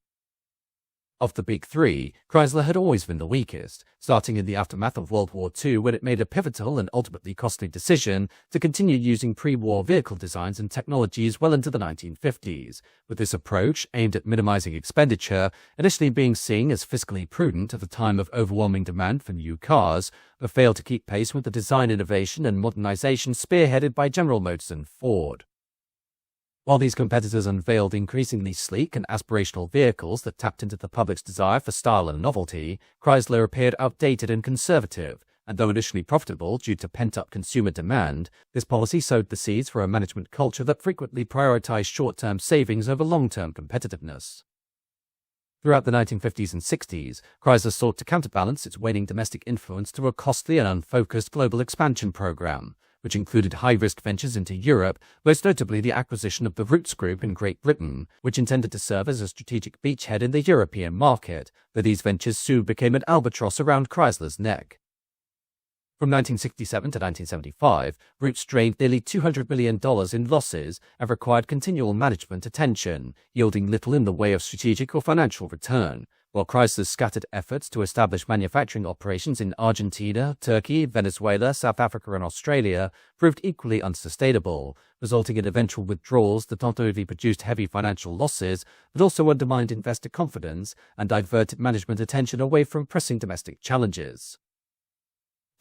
Of the big three, Chrysler had always been the weakest, starting in the aftermath of World War II when it made a pivotal and ultimately costly decision to continue using pre-war vehicle designs and technologies well into the 1950s, with this approach, aimed at minimizing expenditure, initially being seen as fiscally prudent at the time of overwhelming demand for new cars, but failed to keep pace with the design innovation and modernization spearheaded by General Motors and Ford. While these competitors unveiled increasingly sleek and aspirational vehicles that tapped into the public's desire for style and novelty, Chrysler appeared outdated and conservative, and though initially profitable due to pent-up consumer demand, this policy sowed the seeds for a management culture that frequently prioritized short-term savings over long-term competitiveness. Throughout the 1950s and 60s, Chrysler sought to counterbalance its waning domestic influence through a costly and unfocused global expansion program, which included high-risk ventures into Europe, most notably the acquisition of the Rootes Group in Great Britain, which intended to serve as a strategic beachhead in the European market, though these ventures soon became an albatross around Chrysler's neck. From 1967 to 1975, Rootes drained nearly $200 million in losses and required continual management attention, yielding little in the way of strategic or financial return, while Chrysler's scattered efforts to establish manufacturing operations in Argentina, Turkey, Venezuela, South Africa, and Australia proved equally unsustainable, resulting in eventual withdrawals that not only produced heavy financial losses, but also undermined investor confidence and diverted management attention away from pressing domestic challenges.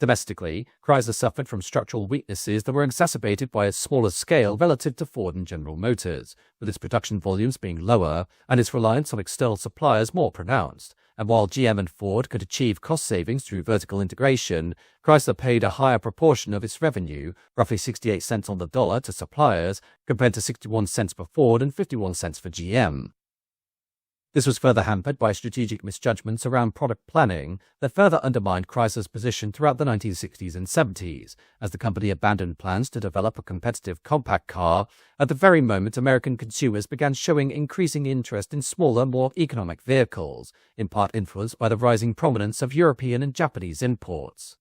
Domestically, Chrysler suffered from structural weaknesses that were exacerbated by its smaller scale relative to Ford and General Motors, with its production volumes being lower and its reliance on external suppliers more pronounced. And while GM and Ford could achieve cost savings through vertical integration, Chrysler paid a higher proportion of its revenue, roughly 68 cents on the dollar, to suppliers, compared to 61 cents for Ford and 51 cents for GM. This was further hampered by strategic misjudgments around product planning that further undermined Chrysler's position throughout the 1960s and 70s, as the company abandoned plans to develop a competitive compact car at the very moment American consumers began showing increasing interest in smaller, more economic vehicles, in part influenced by the rising prominence of European and Japanese imports.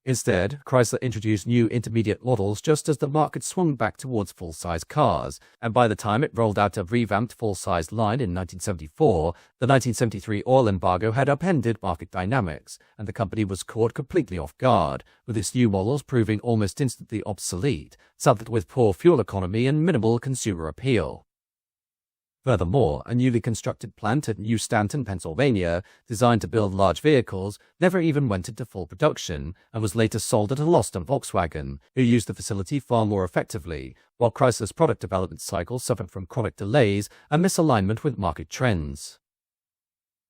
Instead, Chrysler introduced new intermediate models just as the market swung back towards full-size cars, and by the time it rolled out a revamped full-size line in 1974, the 1973 oil embargo had upended market dynamics, and the company was caught completely off guard, with its new models proving almost instantly obsolete, saddled with poor fuel economy and minimal consumer appeal. Furthermore, a newly constructed plant at New Stanton, Pennsylvania, designed to build large vehicles, never even went into full production and was later sold at a loss to Volkswagen, who used the facility far more effectively, while Chrysler's product development cycle suffered from chronic delays and misalignment with market trends.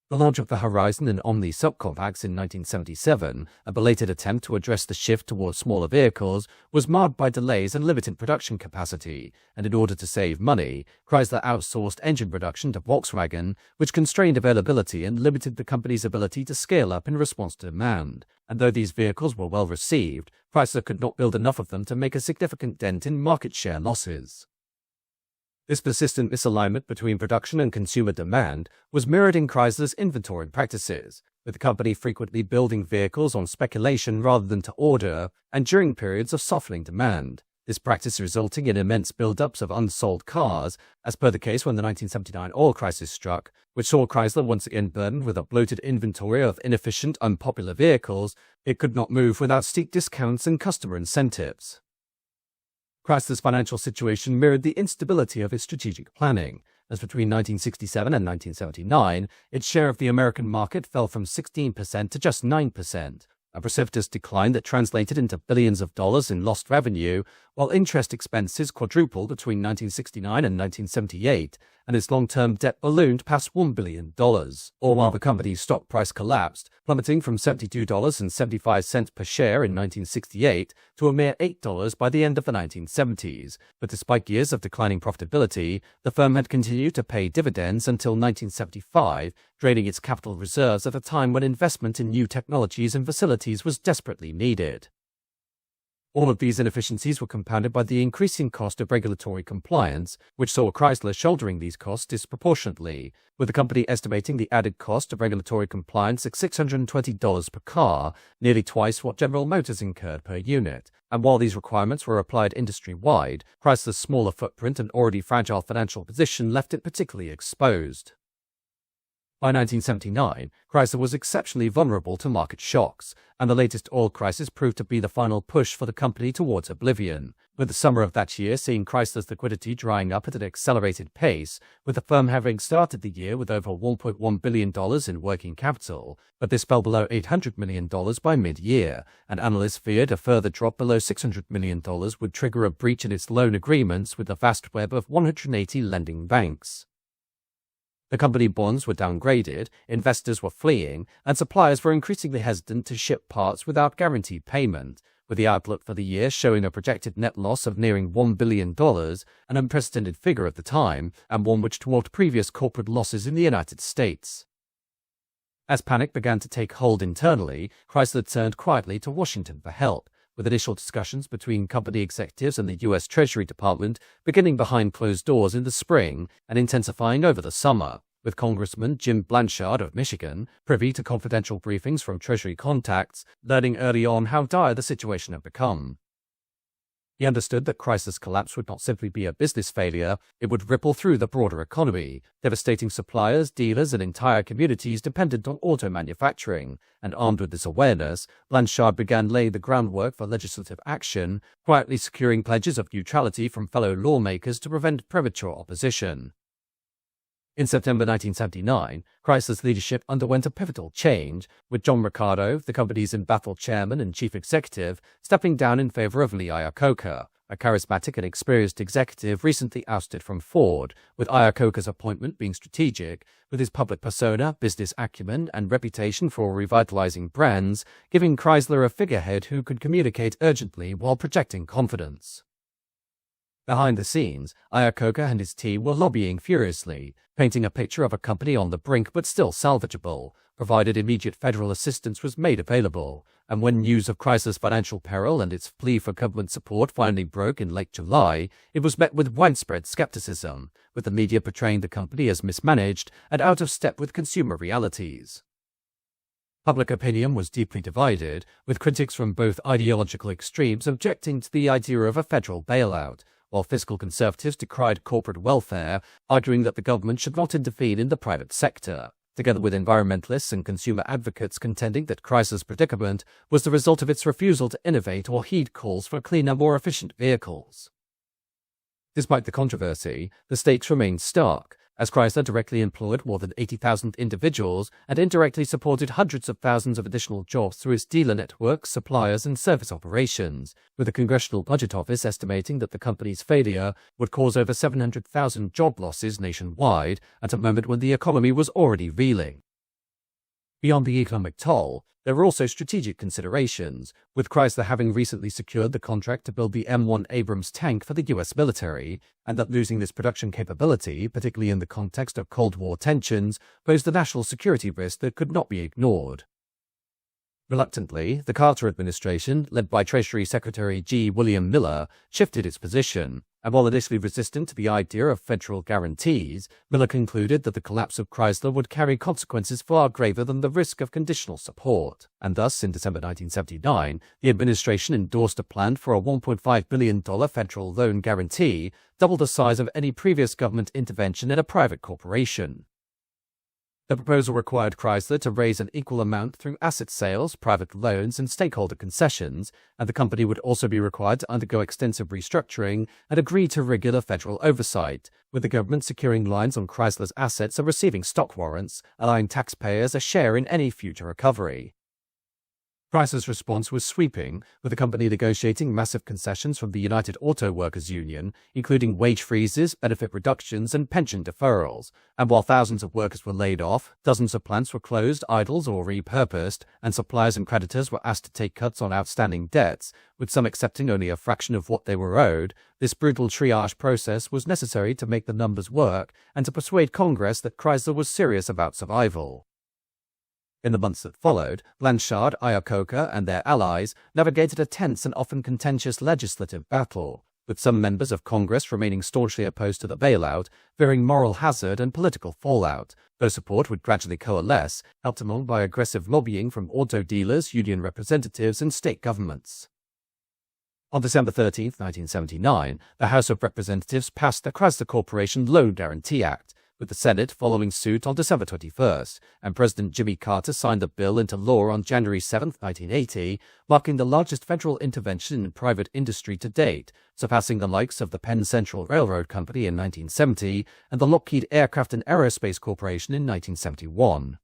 The launch of the Horizon and Omni subcompacts in 1977, a belated attempt to address the shift towards smaller vehicles, was marred by delays and limited production capacity, and in order to save money, Chrysler outsourced engine production to Volkswagen, which constrained availability and limited the company's ability to scale up in response to demand. And though these vehicles were well received, Chrysler could not build enough of them to make a significant dent in market share losses. This persistent misalignment between production and consumer demand was mirrored in Chrysler's inventory practices, with the company frequently building vehicles on speculation rather than to order, and during periods of softening demand. This practice resulting in immense build-ups of unsold cars, as per the case when the 1979 oil crisis struck, which saw Chrysler once again burdened with a bloated inventory of inefficient, unpopular vehicles it could not move without steep discounts and customer incentives. Chrysler's financial situation mirrored the instability of its strategic planning, as between 1967 and 1979, its share of the American market fell from 16% to just 9%, a precipitous decline that translated into billions of dollars in lost revenue, while interest expenses quadrupled between 1969 and 1978, and its long-term debt ballooned past $1 billion, all while the company's stock price collapsed, plummeting from $72.75 per share in 1968 to a mere $8 by the end of the 1970s. But despite years of declining profitability, the firm had continued to pay dividends until 1975, draining its capital reserves at a time when investment in new technologies and facilities was desperately needed. All of these inefficiencies were compounded by the increasing cost of regulatory compliance, which saw Chrysler shouldering these costs disproportionately, with the company estimating the added cost of regulatory compliance at $620 per car, nearly twice what General Motors incurred per unit. And while these requirements were applied industry-wide, Chrysler's smaller footprint and already fragile financial position left it particularly exposed. By 1979, Chrysler was exceptionally vulnerable to market shocks, and the latest oil crisis proved to be the final push for the company towards oblivion, with the summer of that year seeing Chrysler's liquidity drying up at an accelerated pace, with the firm having started the year with over $1.1 billion in working capital, but this fell below $800 million by mid-year, and analysts feared a further drop below $600 million would trigger a breach in its loan agreements with the vast web of 180 lending banks. The company bonds were downgraded, investors were fleeing, and suppliers were increasingly hesitant to ship parts without guaranteed payment, with the outlook for the year showing a projected net loss of nearing $1 billion, an unprecedented figure at the time, and one which dwarfed previous corporate losses in the United States. As panic began to take hold internally, Chrysler turned quietly to Washington for help, with initial discussions between company executives and the U.S. Treasury Department beginning behind closed doors in the spring and intensifying over the summer, with Congressman Jim Blanchard of Michigan privy to confidential briefings from Treasury contacts, learning early on how dire the situation had become. He understood that Chrysler's collapse would not simply be a business failure, it would ripple through the broader economy, devastating suppliers, dealers, and entire communities dependent on auto manufacturing, and armed with this awareness, Blanchard began laying the groundwork for legislative action, quietly securing pledges of neutrality from fellow lawmakers to prevent premature opposition. In September 1979, Chrysler's leadership underwent a pivotal change, with John Ricardo, the company's embattled chairman and chief executive, stepping down in favor of Lee Iacocca, a charismatic and experienced executive recently ousted from Ford, with Iacocca's appointment being strategic, with his public persona, business acumen, and reputation for revitalizing brands, giving Chrysler a figurehead who could communicate urgently while projecting confidence. Behind the scenes, Iacocca and his team were lobbying furiously, painting a picture of a company on the brink but still salvageable, provided immediate federal assistance was made available, and when news of Chrysler's financial peril and its plea for government support finally broke in late July, it was met with widespread skepticism, with the media portraying the company as mismanaged and out of step with consumer realities. Public opinion was deeply divided, with critics from both ideological extremes objecting to the idea of a federal bailout, while fiscal conservatives decried corporate welfare, arguing that the government should not intervene in the private sector, together with environmentalists and consumer advocates contending that Chrysler's predicament was the result of its refusal to innovate or heed calls for cleaner, more efficient vehicles. Despite the controversy, the stakes remained stark, as Chrysler directly employed more than 80,000 individuals and indirectly supported hundreds of thousands of additional jobs through its dealer network, suppliers, and service operations, with the Congressional Budget Office estimating that the company's failure would cause over 700,000 job losses nationwide at a moment when the economy was already reeling. Beyond the economic toll, there were also strategic considerations, with Chrysler having recently secured the contract to build the M1 Abrams tank for the US military, and that losing this production capability, particularly in the context of Cold War tensions, posed a national security risk that could not be ignored. Reluctantly, the Carter administration, led by Treasury Secretary G. William Miller, shifted its position, and while initially resistant to the idea of federal guarantees, Miller concluded that the collapse of Chrysler would carry consequences far graver than the risk of conditional support, and thus, in December 1979, the administration endorsed a plan for a $1.5 billion federal loan guarantee, double the size of any previous government intervention in a private corporation. The proposal required Chrysler to raise an equal amount through asset sales, private loans, and stakeholder concessions, and the company would also be required to undergo extensive restructuring and agree to regular federal oversight, with the government securing lines on Chrysler's assets and receiving stock warrants, allowing taxpayers a share in any future recovery. Chrysler's response was sweeping, with the company negotiating massive concessions from the United Auto Workers Union, including wage freezes, benefit reductions, and pension deferrals. And while thousands of workers were laid off, dozens of plants were closed, idled, or repurposed, and suppliers and creditors were asked to take cuts on outstanding debts, with some accepting only a fraction of what they were owed, this brutal triage process was necessary to make the numbers work and to persuade Congress that Chrysler was serious about survival. In the months that followed, Blanchard, Iacocca, and their allies navigated a tense and often contentious legislative battle, with some members of Congress remaining staunchly opposed to the bailout, fearing moral hazard and political fallout, though support would gradually coalesce, helped along by aggressive lobbying from auto dealers, union representatives, and state governments. On December 13, 1979, the House of Representatives passed the Chrysler Corporation Loan Guarantee Act, with the Senate following suit on December 21st, and President Jimmy Carter signed the bill into law on January 7, 1980, marking the largest federal intervention in private industry to date, surpassing the likes of the Penn Central Railroad Company in 1970 and the Lockheed Aircraft and Aerospace Corporation in 1971.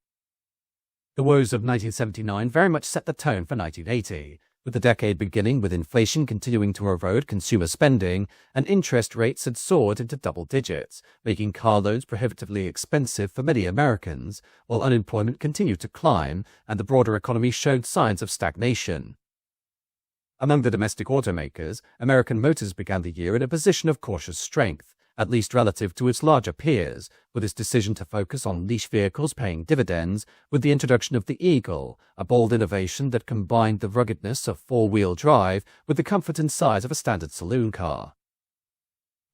The woes of 1979 very much set the tone for 1980, with the decade beginning with inflation continuing to erode consumer spending, and interest rates had soared into double digits, making car loans prohibitively expensive for many Americans, while unemployment continued to climb and the broader economy showed signs of stagnation. Among the domestic automakers, American Motors began the year in a position of cautious strength, at least relative to its larger peers, with its decision to focus on niche vehicles paying dividends with the introduction of the Eagle, a bold innovation that combined the ruggedness of four-wheel drive with the comfort and size of a standard saloon car.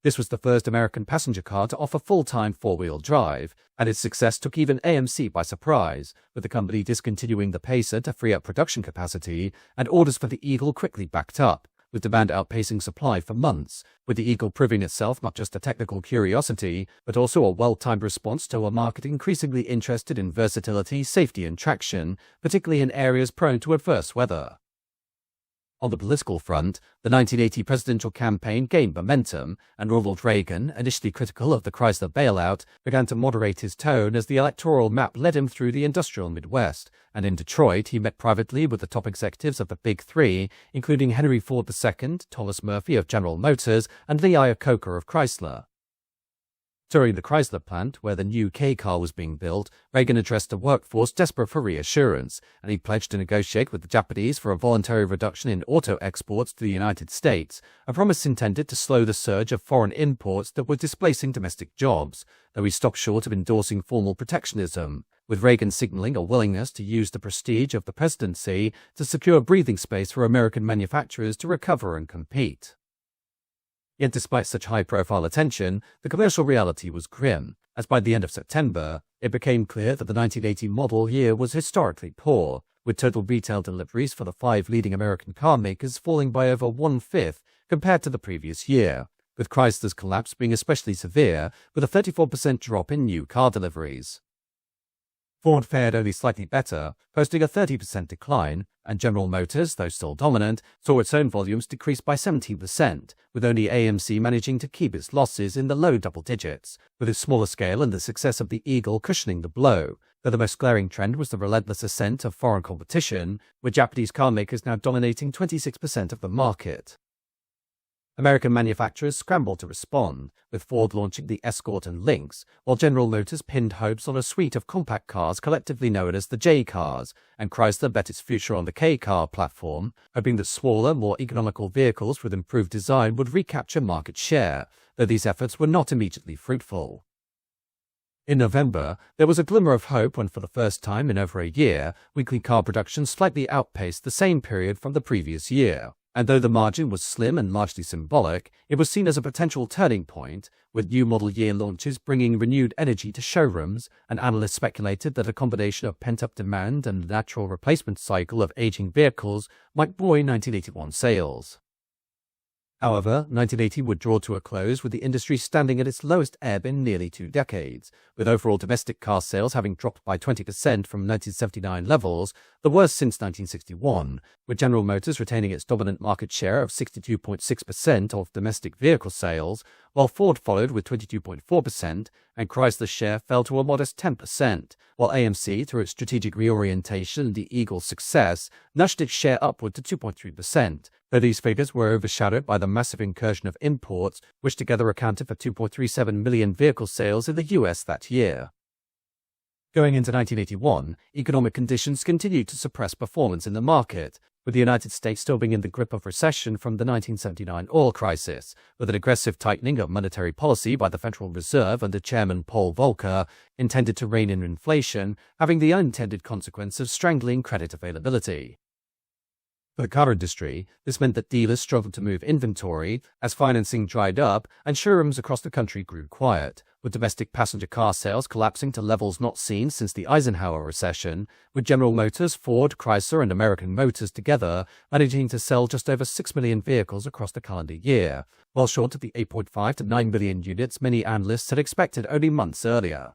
This was the first American passenger car to offer full-time four-wheel drive, and its success took even AMC by surprise, with the company discontinuing the Pacer to free up production capacity, and orders for the Eagle quickly backed up, with demand outpacing supply for months, with the Eagle proving itself not just a technical curiosity, but also a well-timed response to a market increasingly interested in versatility, safety, and traction, particularly in areas prone to adverse weather. On the political front, the 1980 presidential campaign gained momentum, and Ronald Reagan, initially critical of the Chrysler bailout, began to moderate his tone as the electoral map led him through the industrial Midwest, and in Detroit he met privately with the top executives of the Big Three, including Henry Ford II, Thomas Murphy of General Motors, and Lee Iacocca of Chrysler. Touring the Chrysler plant, where the new K car was being built, Reagan addressed a workforce desperate for reassurance, and he pledged to negotiate with the Japanese for a voluntary reduction in auto exports to the United States, a promise intended to slow the surge of foreign imports that were displacing domestic jobs, though he stopped short of endorsing formal protectionism, with Reagan signaling a willingness to use the prestige of the presidency to secure breathing space for American manufacturers to recover and compete. Yet despite such high-profile attention, the commercial reality was grim, as by the end of September, it became clear that the 1980 model year was historically poor, with total retail deliveries for the 5 leading American car makers falling by over 1/5 compared to the previous year, with Chrysler's collapse being especially severe, with a 34% drop in new car deliveries. Ford fared only slightly better, posting a 30% decline, and General Motors, though still dominant, saw its own volumes decrease by 17%, with only AMC managing to keep its losses in the low double digits, with its smaller scale and the success of the Eagle cushioning the blow, though the most glaring trend was the relentless ascent of foreign competition, with Japanese car makers now dominating 26% of the market. American manufacturers scrambled to respond, with Ford launching the Escort and Lynx, while General Motors pinned hopes on a suite of compact cars collectively known as the J-cars, and Chrysler bet its future on the K-car platform, hoping that smaller, more economical vehicles with improved design would recapture market share, though these efforts were not immediately fruitful. In November, there was a glimmer of hope when, for the first time in over a year, weekly car production slightly outpaced the same period from the previous year. And though the margin was slim and largely symbolic, it was seen as a potential turning point, with new model year launches bringing renewed energy to showrooms, and analysts speculated that a combination of pent-up demand and the natural replacement cycle of aging vehicles might buoy 1981 sales. However, 1980 would draw to a close with the industry standing at its lowest ebb in nearly 2 decades, with overall domestic car sales having dropped by 20% from 1979 levels, the worst since 1961, with General Motors retaining its dominant market share of 62.6% of domestic vehicle sales, while Ford followed with 22.4%, and Chrysler's share fell to a modest 10%, while AMC, through its strategic reorientation and the Eagle's success, nudged its share upward to 2.3%, though these figures were overshadowed by the massive incursion of imports, which together accounted for 2.37 million vehicle sales in the US that year. Going into 1981, economic conditions continued to suppress performance in the market, with the United States still being in the grip of recession from the 1979 oil crisis, with an aggressive tightening of monetary policy by the Federal Reserve under Chairman Paul Volcker, intended to rein in inflation, having the unintended consequence of strangling credit availability. For the car industry, this meant that dealers struggled to move inventory as financing dried up and showrooms across the country grew quiet, with domestic passenger car sales collapsing to levels not seen since the Eisenhower recession, with General Motors, Ford, Chrysler, and American Motors together managing to sell just over 6 million vehicles across the calendar year, well short of the 8.5 to 9 million units many analysts had expected only months earlier.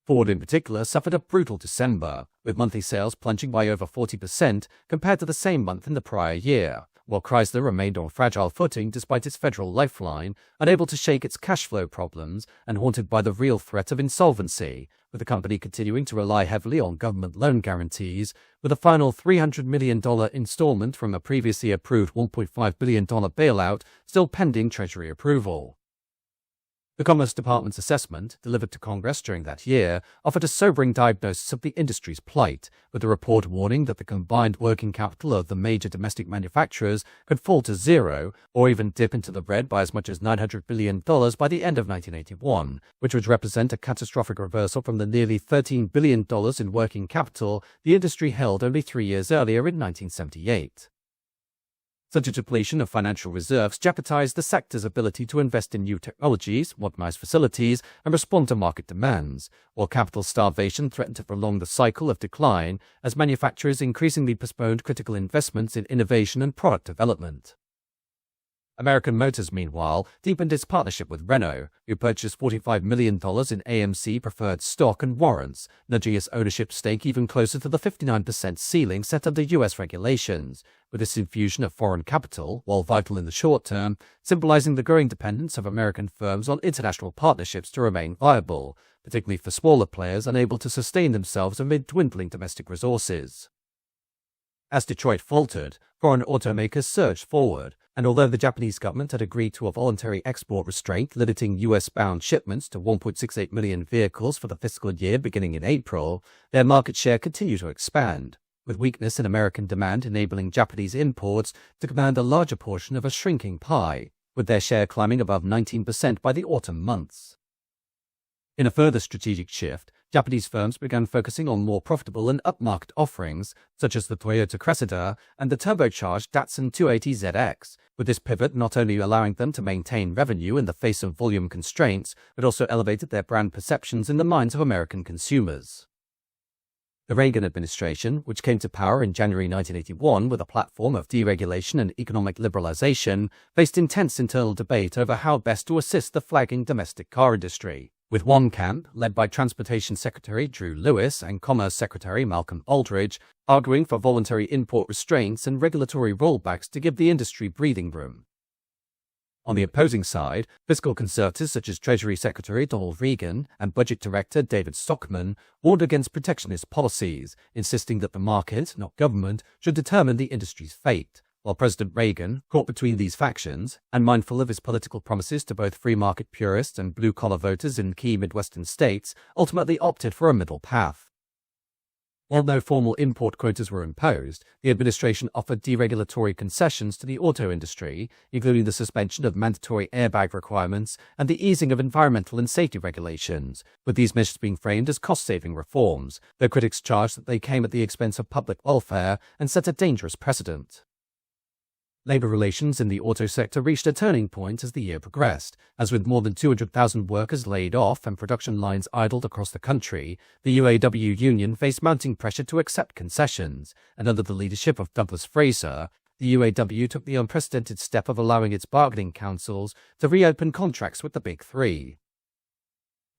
Ford in particular suffered a brutal December, with monthly sales plunging by over 40% compared to the same month in the prior year, while Chrysler remained on fragile footing despite its federal lifeline, unable to shake its cash flow problems and haunted by the real threat of insolvency, with the company continuing to rely heavily on government loan guarantees, with a final $300 million installment from a previously approved $1.5 billion bailout still pending Treasury approval. The Commerce Department's assessment, delivered to Congress during that year, offered a sobering diagnosis of the industry's plight, with the report warning that the combined working capital of the major domestic manufacturers could fall to zero, or even dip into the red by as much as $900 billion by the end of 1981, which would represent a catastrophic reversal from the nearly $13 billion in working capital the industry held only 3 years earlier in 1978. Such a depletion of financial reserves jeopardized the sector's ability to invest in new technologies, modernize facilities, and respond to market demands, while capital starvation threatened to prolong the cycle of decline as manufacturers increasingly postponed critical investments in innovation and product development. American Motors, meanwhile, deepened its partnership with Renault, who purchased $45 million in AMC preferred stock and warrants, nudging its ownership stake even closer to the 59% ceiling set under US regulations, with this infusion of foreign capital, while vital in the short term, symbolizing the growing dependence of American firms on international partnerships to remain viable, particularly for smaller players unable to sustain themselves amid dwindling domestic resources. As Detroit faltered, foreign automakers surged forward, and although the Japanese government had agreed to a voluntary export restraint limiting US-bound shipments to 1.68 million vehicles for the fiscal year beginning in April, their market share continued to expand, with weakness in American demand enabling Japanese imports to command a larger portion of a shrinking pie, with their share climbing above 19% by the autumn months. In a further strategic shift, Japanese firms began focusing on more profitable and upmarket offerings, such as the Toyota Cressida and the turbocharged Datsun 280ZX, with this pivot not only allowing them to maintain revenue in the face of volume constraints, but also elevated their brand perceptions in the minds of American consumers. The Reagan administration, which came to power in January 1981 with a platform of deregulation and economic liberalization, faced intense internal debate over how best to assist the flagging domestic car industry, with one camp, led by Transportation Secretary Drew Lewis and Commerce Secretary Malcolm Aldridge, arguing for voluntary import restraints and regulatory rollbacks to give the industry breathing room. On the opposing side, fiscal conservatives such as Treasury Secretary Donald Regan and Budget Director David Stockman warned against protectionist policies, insisting that the market, not government, should determine the industry's fate, while President Reagan, caught between these factions and mindful of his political promises to both free market purists and blue-collar voters in key Midwestern states, ultimately opted for a middle path. While no formal import quotas were imposed, the administration offered deregulatory concessions to the auto industry, including the suspension of mandatory airbag requirements and the easing of environmental and safety regulations, with these measures being framed as cost-saving reforms, though critics charged that they came at the expense of public welfare and set a dangerous precedent. Labor relations in the auto sector reached a turning point as the year progressed, as with more than 200,000 workers laid off and production lines idled across the country, the UAW union faced mounting pressure to accept concessions, and under the leadership of Douglas Fraser, the UAW took the unprecedented step of allowing its bargaining councils to reopen contracts with the Big Three.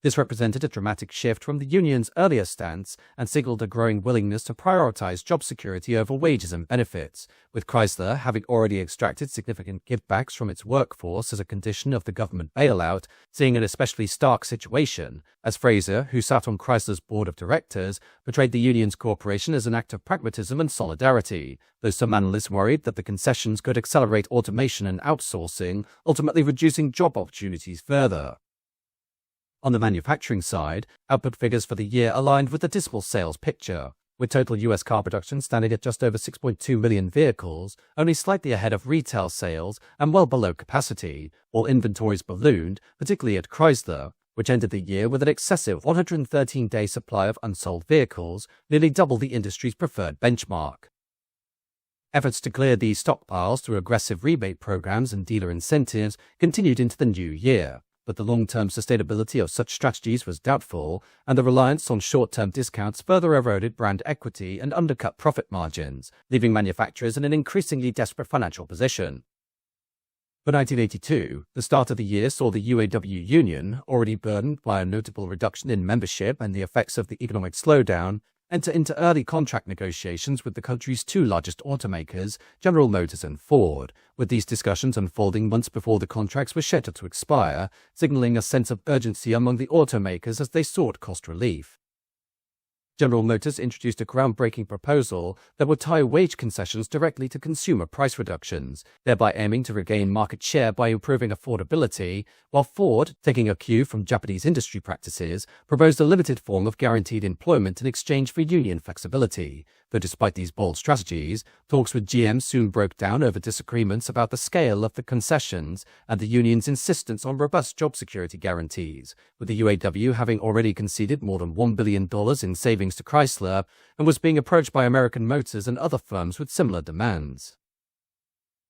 This represented a dramatic shift from the union's earlier stance and signaled a growing willingness to prioritize job security over wages and benefits, with Chrysler having already extracted significant givebacks from its workforce as a condition of the government bailout, seeing an especially stark situation, as Fraser, who sat on Chrysler's board of directors, portrayed the union's cooperation as an act of pragmatism and solidarity, though some analysts worried that the concessions could accelerate automation and outsourcing, ultimately reducing job opportunities further. On the manufacturing side, output figures for the year aligned with the dismal sales picture, with total U.S. car production standing at just over 6.2 million vehicles, only slightly ahead of retail sales and well below capacity, while inventories ballooned, particularly at Chrysler, which ended the year with an excessive 113-day supply of unsold vehicles, nearly double the industry's preferred benchmark. Efforts to clear these stockpiles through aggressive rebate programs and dealer incentives continued into the new year, but the long-term sustainability of such strategies was doubtful, and the reliance on short-term discounts further eroded brand equity and undercut profit margins, leaving manufacturers in an increasingly desperate financial position. For 1982, the start of the year saw the UAW union, already burdened by a notable reduction in membership and the effects of the economic slowdown, enter into early contract negotiations with the country's two largest automakers, General Motors and Ford, with these discussions unfolding months before the contracts were scheduled to expire, signaling a sense of urgency among the automakers as they sought cost relief. General Motors introduced a groundbreaking proposal that would tie wage concessions directly to consumer price reductions, thereby aiming to regain market share by improving affordability, while Ford, taking a cue from Japanese industry practices, proposed a limited form of guaranteed employment in exchange for union flexibility. Though despite these bold strategies, talks with GM soon broke down over disagreements about the scale of the concessions and the union's insistence on robust job security guarantees, with the UAW having already conceded more than $1 billion in savings to Chrysler and was being approached by American Motors and other firms with similar demands.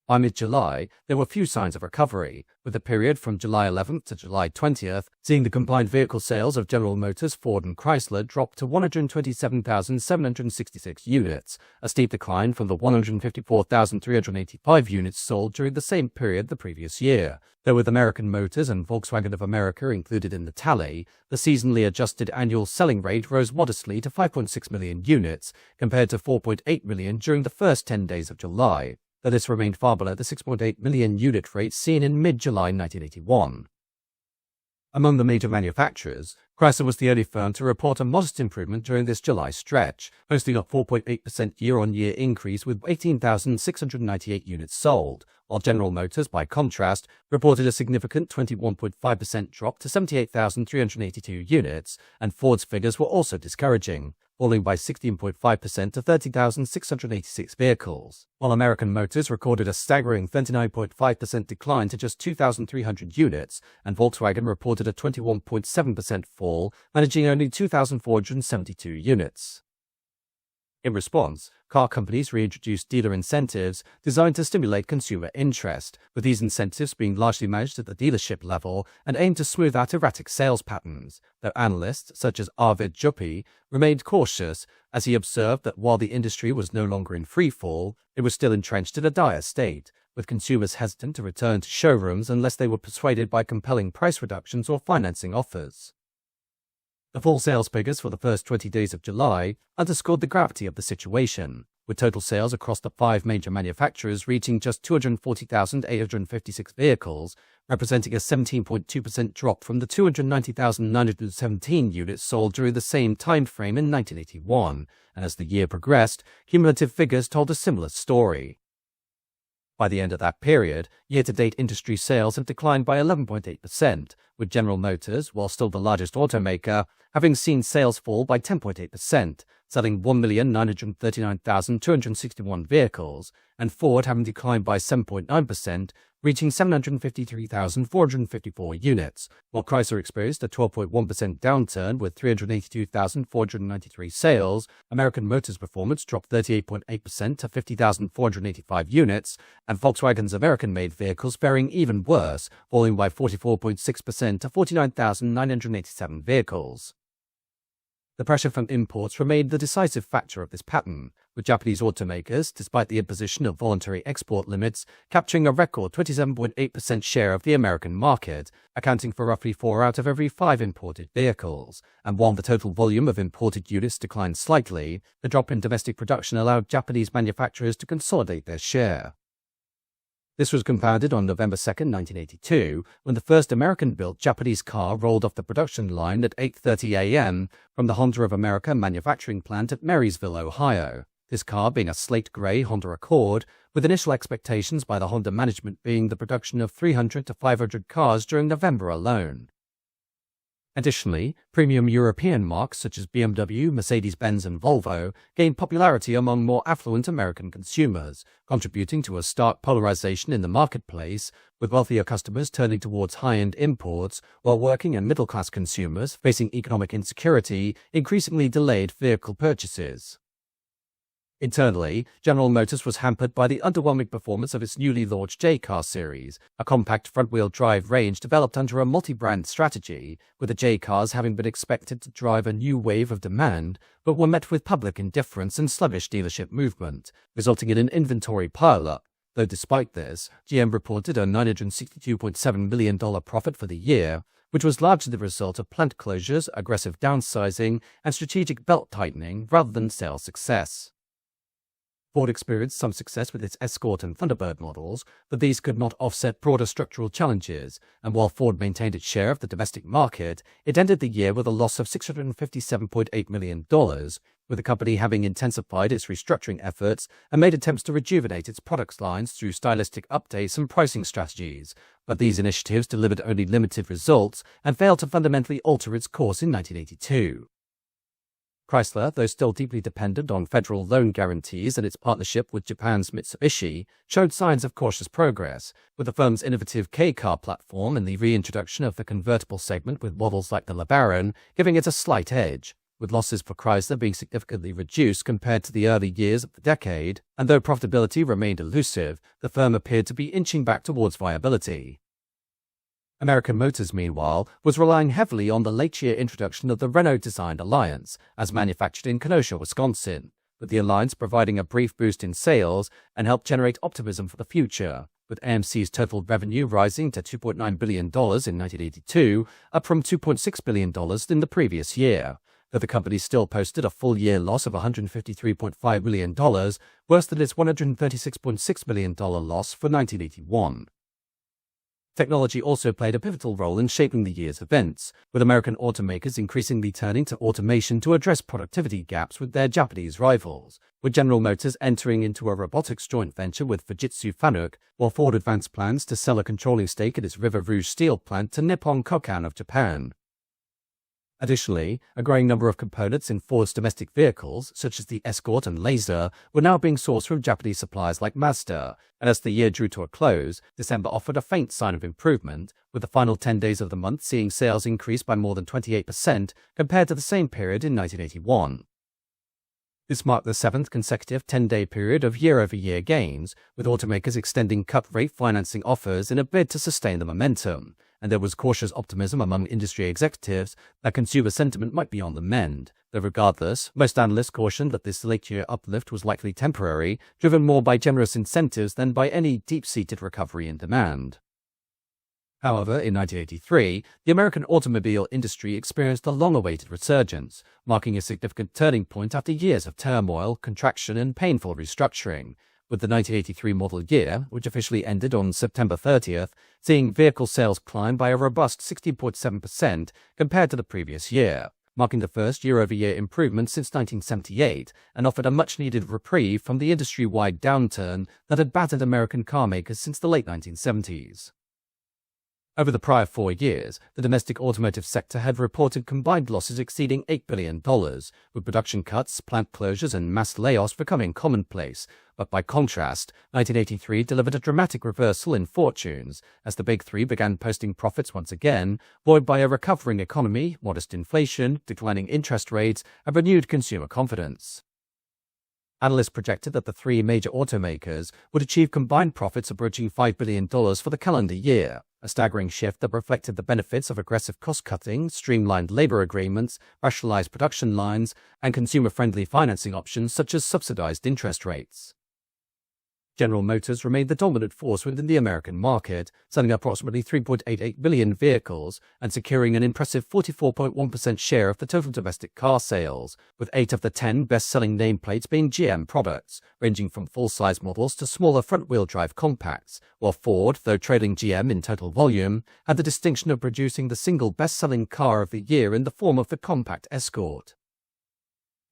By mid-July, there were few signs of recovery, with the period from July 11th to July 20th seeing the combined vehicle sales of General Motors, Ford and Chrysler drop to 127,766 units, a steep decline from the 154,385 units sold during the same period the previous year, though with American Motors and Volkswagen of America included in the tally, the seasonally adjusted annual selling rate rose modestly to 5.6 million units, compared to 4.8 million during the first 10 days of July, though this remained far below the 6.8 million unit rate seen in mid-July 1981. Among the major manufacturers, Chrysler was the only firm to report a modest improvement during this July stretch, posting a 4.8% year-on-year increase with 18,698 units sold, while General Motors, by contrast, reported a significant 21.5% drop to 78,382 units, and Ford's figures were also discouraging, falling by 16.5% to 30,686 vehicles, while American Motors recorded a staggering 39.5% decline to just 2,300 units, and Volkswagen reported a 21.7% fall, managing only 2,472 units. In response, car companies reintroduced dealer incentives designed to stimulate consumer interest, with these incentives being largely managed at the dealership level and aimed to smooth out erratic sales patterns, though analysts such as Arvid Juppé remained cautious, as he observed that while the industry was no longer in freefall, it was still entrenched in a dire state, with consumers hesitant to return to showrooms unless they were persuaded by compelling price reductions or financing offers. The full sales figures for the first 20 days of July underscored the gravity of the situation, with total sales across the 5 major manufacturers reaching just 240,856 vehicles, representing a 17.2% drop from the 290,917 units sold during the same time frame in 1981, and as the year progressed, cumulative figures told a similar story. By the end of that period, year-to-date industry sales have declined by 11.8%, with General Motors, while still the largest automaker, having seen sales fall by 10.8%, selling 1,939,261 vehicles, and Ford having declined by 7.9%, reaching 753,454 units, while Chrysler experienced a 12.1% downturn with 382,493 sales. American Motors' performance dropped 38.8% to 50,485 units, and Volkswagen's American-made vehicles faring even worse, falling by 44.6% to 49,987 vehicles. The pressure from imports remained the decisive factor of this pattern, with Japanese automakers, despite the imposition of voluntary export limits, capturing a record 27.8% share of the American market, accounting for roughly 4 out of every 5 imported vehicles. And while the total volume of imported units declined slightly, the drop in domestic production allowed Japanese manufacturers to consolidate their share. This was compounded on November 2, 1982, when the first American-built Japanese car rolled off the production line at 8:30 a.m. from the Honda of America manufacturing plant at Marysville, Ohio. This car being a slate-grey Honda Accord, with initial expectations by the Honda management being the production of 300 to 500 cars during November alone. Additionally, premium European marques such as BMW, Mercedes-Benz and Volvo gained popularity among more affluent American consumers, contributing to a stark polarization in the marketplace, with wealthier customers turning towards high-end imports, while working and middle-class consumers, facing economic insecurity, increasingly delayed vehicle purchases. Internally, General Motors was hampered by the underwhelming performance of its newly launched J-Car series, a compact front-wheel drive range developed under a multi-brand strategy, with the J-Cars having been expected to drive a new wave of demand, but were met with public indifference and sluggish dealership movement, resulting in an inventory pile-up. Though despite this, GM reported a $962.7 million profit for the year, which was largely the result of plant closures, aggressive downsizing, and strategic belt-tightening rather than sales success. Ford experienced some success with its Escort and Thunderbird models, but these could not offset broader structural challenges, and while Ford maintained its share of the domestic market, it ended the year with a loss of $657.8 million, with the company having intensified its restructuring efforts and made attempts to rejuvenate its product lines through stylistic updates and pricing strategies, but these initiatives delivered only limited results and failed to fundamentally alter its course in 1982. Chrysler, though still deeply dependent on federal loan guarantees and its partnership with Japan's Mitsubishi, showed signs of cautious progress, with the firm's innovative K-car platform and the reintroduction of the convertible segment with models like the LeBaron giving it a slight edge, with losses for Chrysler being significantly reduced compared to the early years of the decade, and though profitability remained elusive, the firm appeared to be inching back towards viability. American Motors, meanwhile, was relying heavily on the late-year introduction of the Renault-designed Alliance, as manufactured in Kenosha, Wisconsin, with the Alliance providing a brief boost in sales and helped generate optimism for the future, with AMC's total revenue rising to $2.9 billion in 1982, up from $2.6 billion in the previous year, though the company still posted a full-year loss of $153.5 million, worse than its $136.6 million loss for 1981. Technology also played a pivotal role in shaping the year's events, with American automakers increasingly turning to automation to address productivity gaps with their Japanese rivals, with General Motors entering into a robotics joint venture with Fujitsu Fanuc, while Ford advanced plans to sell a controlling stake in its River Rouge steel plant to Nippon Kokan of Japan. Additionally, a growing number of components in Ford's domestic vehicles, such as the Escort and Laser, were now being sourced from Japanese suppliers like Mazda, and as the year drew to a close, December offered a faint sign of improvement, with the final 10 days of the month seeing sales increase by more than 28% compared to the same period in 1981. This marked the 7th consecutive 10-day period of year-over-year gains, with automakers extending cut-rate financing offers in a bid to sustain the momentum, and there was cautious optimism among industry executives that consumer sentiment might be on the mend, though regardless, most analysts cautioned that this late-year uplift was likely temporary, driven more by generous incentives than by any deep-seated recovery in demand. However, in 1983, the American automobile industry experienced a long-awaited resurgence, marking a significant turning point after years of turmoil, contraction, and painful restructuring, with the 1983 model year, which officially ended on September 30th, seeing vehicle sales climb by a robust 16.7% compared to the previous year, marking the first year-over-year improvement since 1978 and offered a much-needed reprieve from the industry-wide downturn that had battered American car makers since the late 1970s. Over the prior 4 years, the domestic automotive sector had reported combined losses exceeding $8 billion, with production cuts, plant closures, and mass layoffs becoming commonplace. But by contrast, 1983 delivered a dramatic reversal in fortunes, as the Big Three began posting profits once again, buoyed by a recovering economy, modest inflation, declining interest rates, and renewed consumer confidence. Analysts projected that the three major automakers would achieve combined profits approaching $5 billion for the calendar year, a staggering shift that reflected the benefits of aggressive cost-cutting, streamlined labor agreements, rationalized production lines, and consumer-friendly financing options such as subsidized interest rates. General Motors remained the dominant force within the American market, selling approximately 3.88 million vehicles and securing an impressive 44.1% share of the total domestic car sales, with 8 of the 10 best-selling nameplates being GM products, ranging from full-size models to smaller front-wheel drive compacts, while Ford, though trailing GM in total volume, had the distinction of producing the single best-selling car of the year in the form of the compact Escort.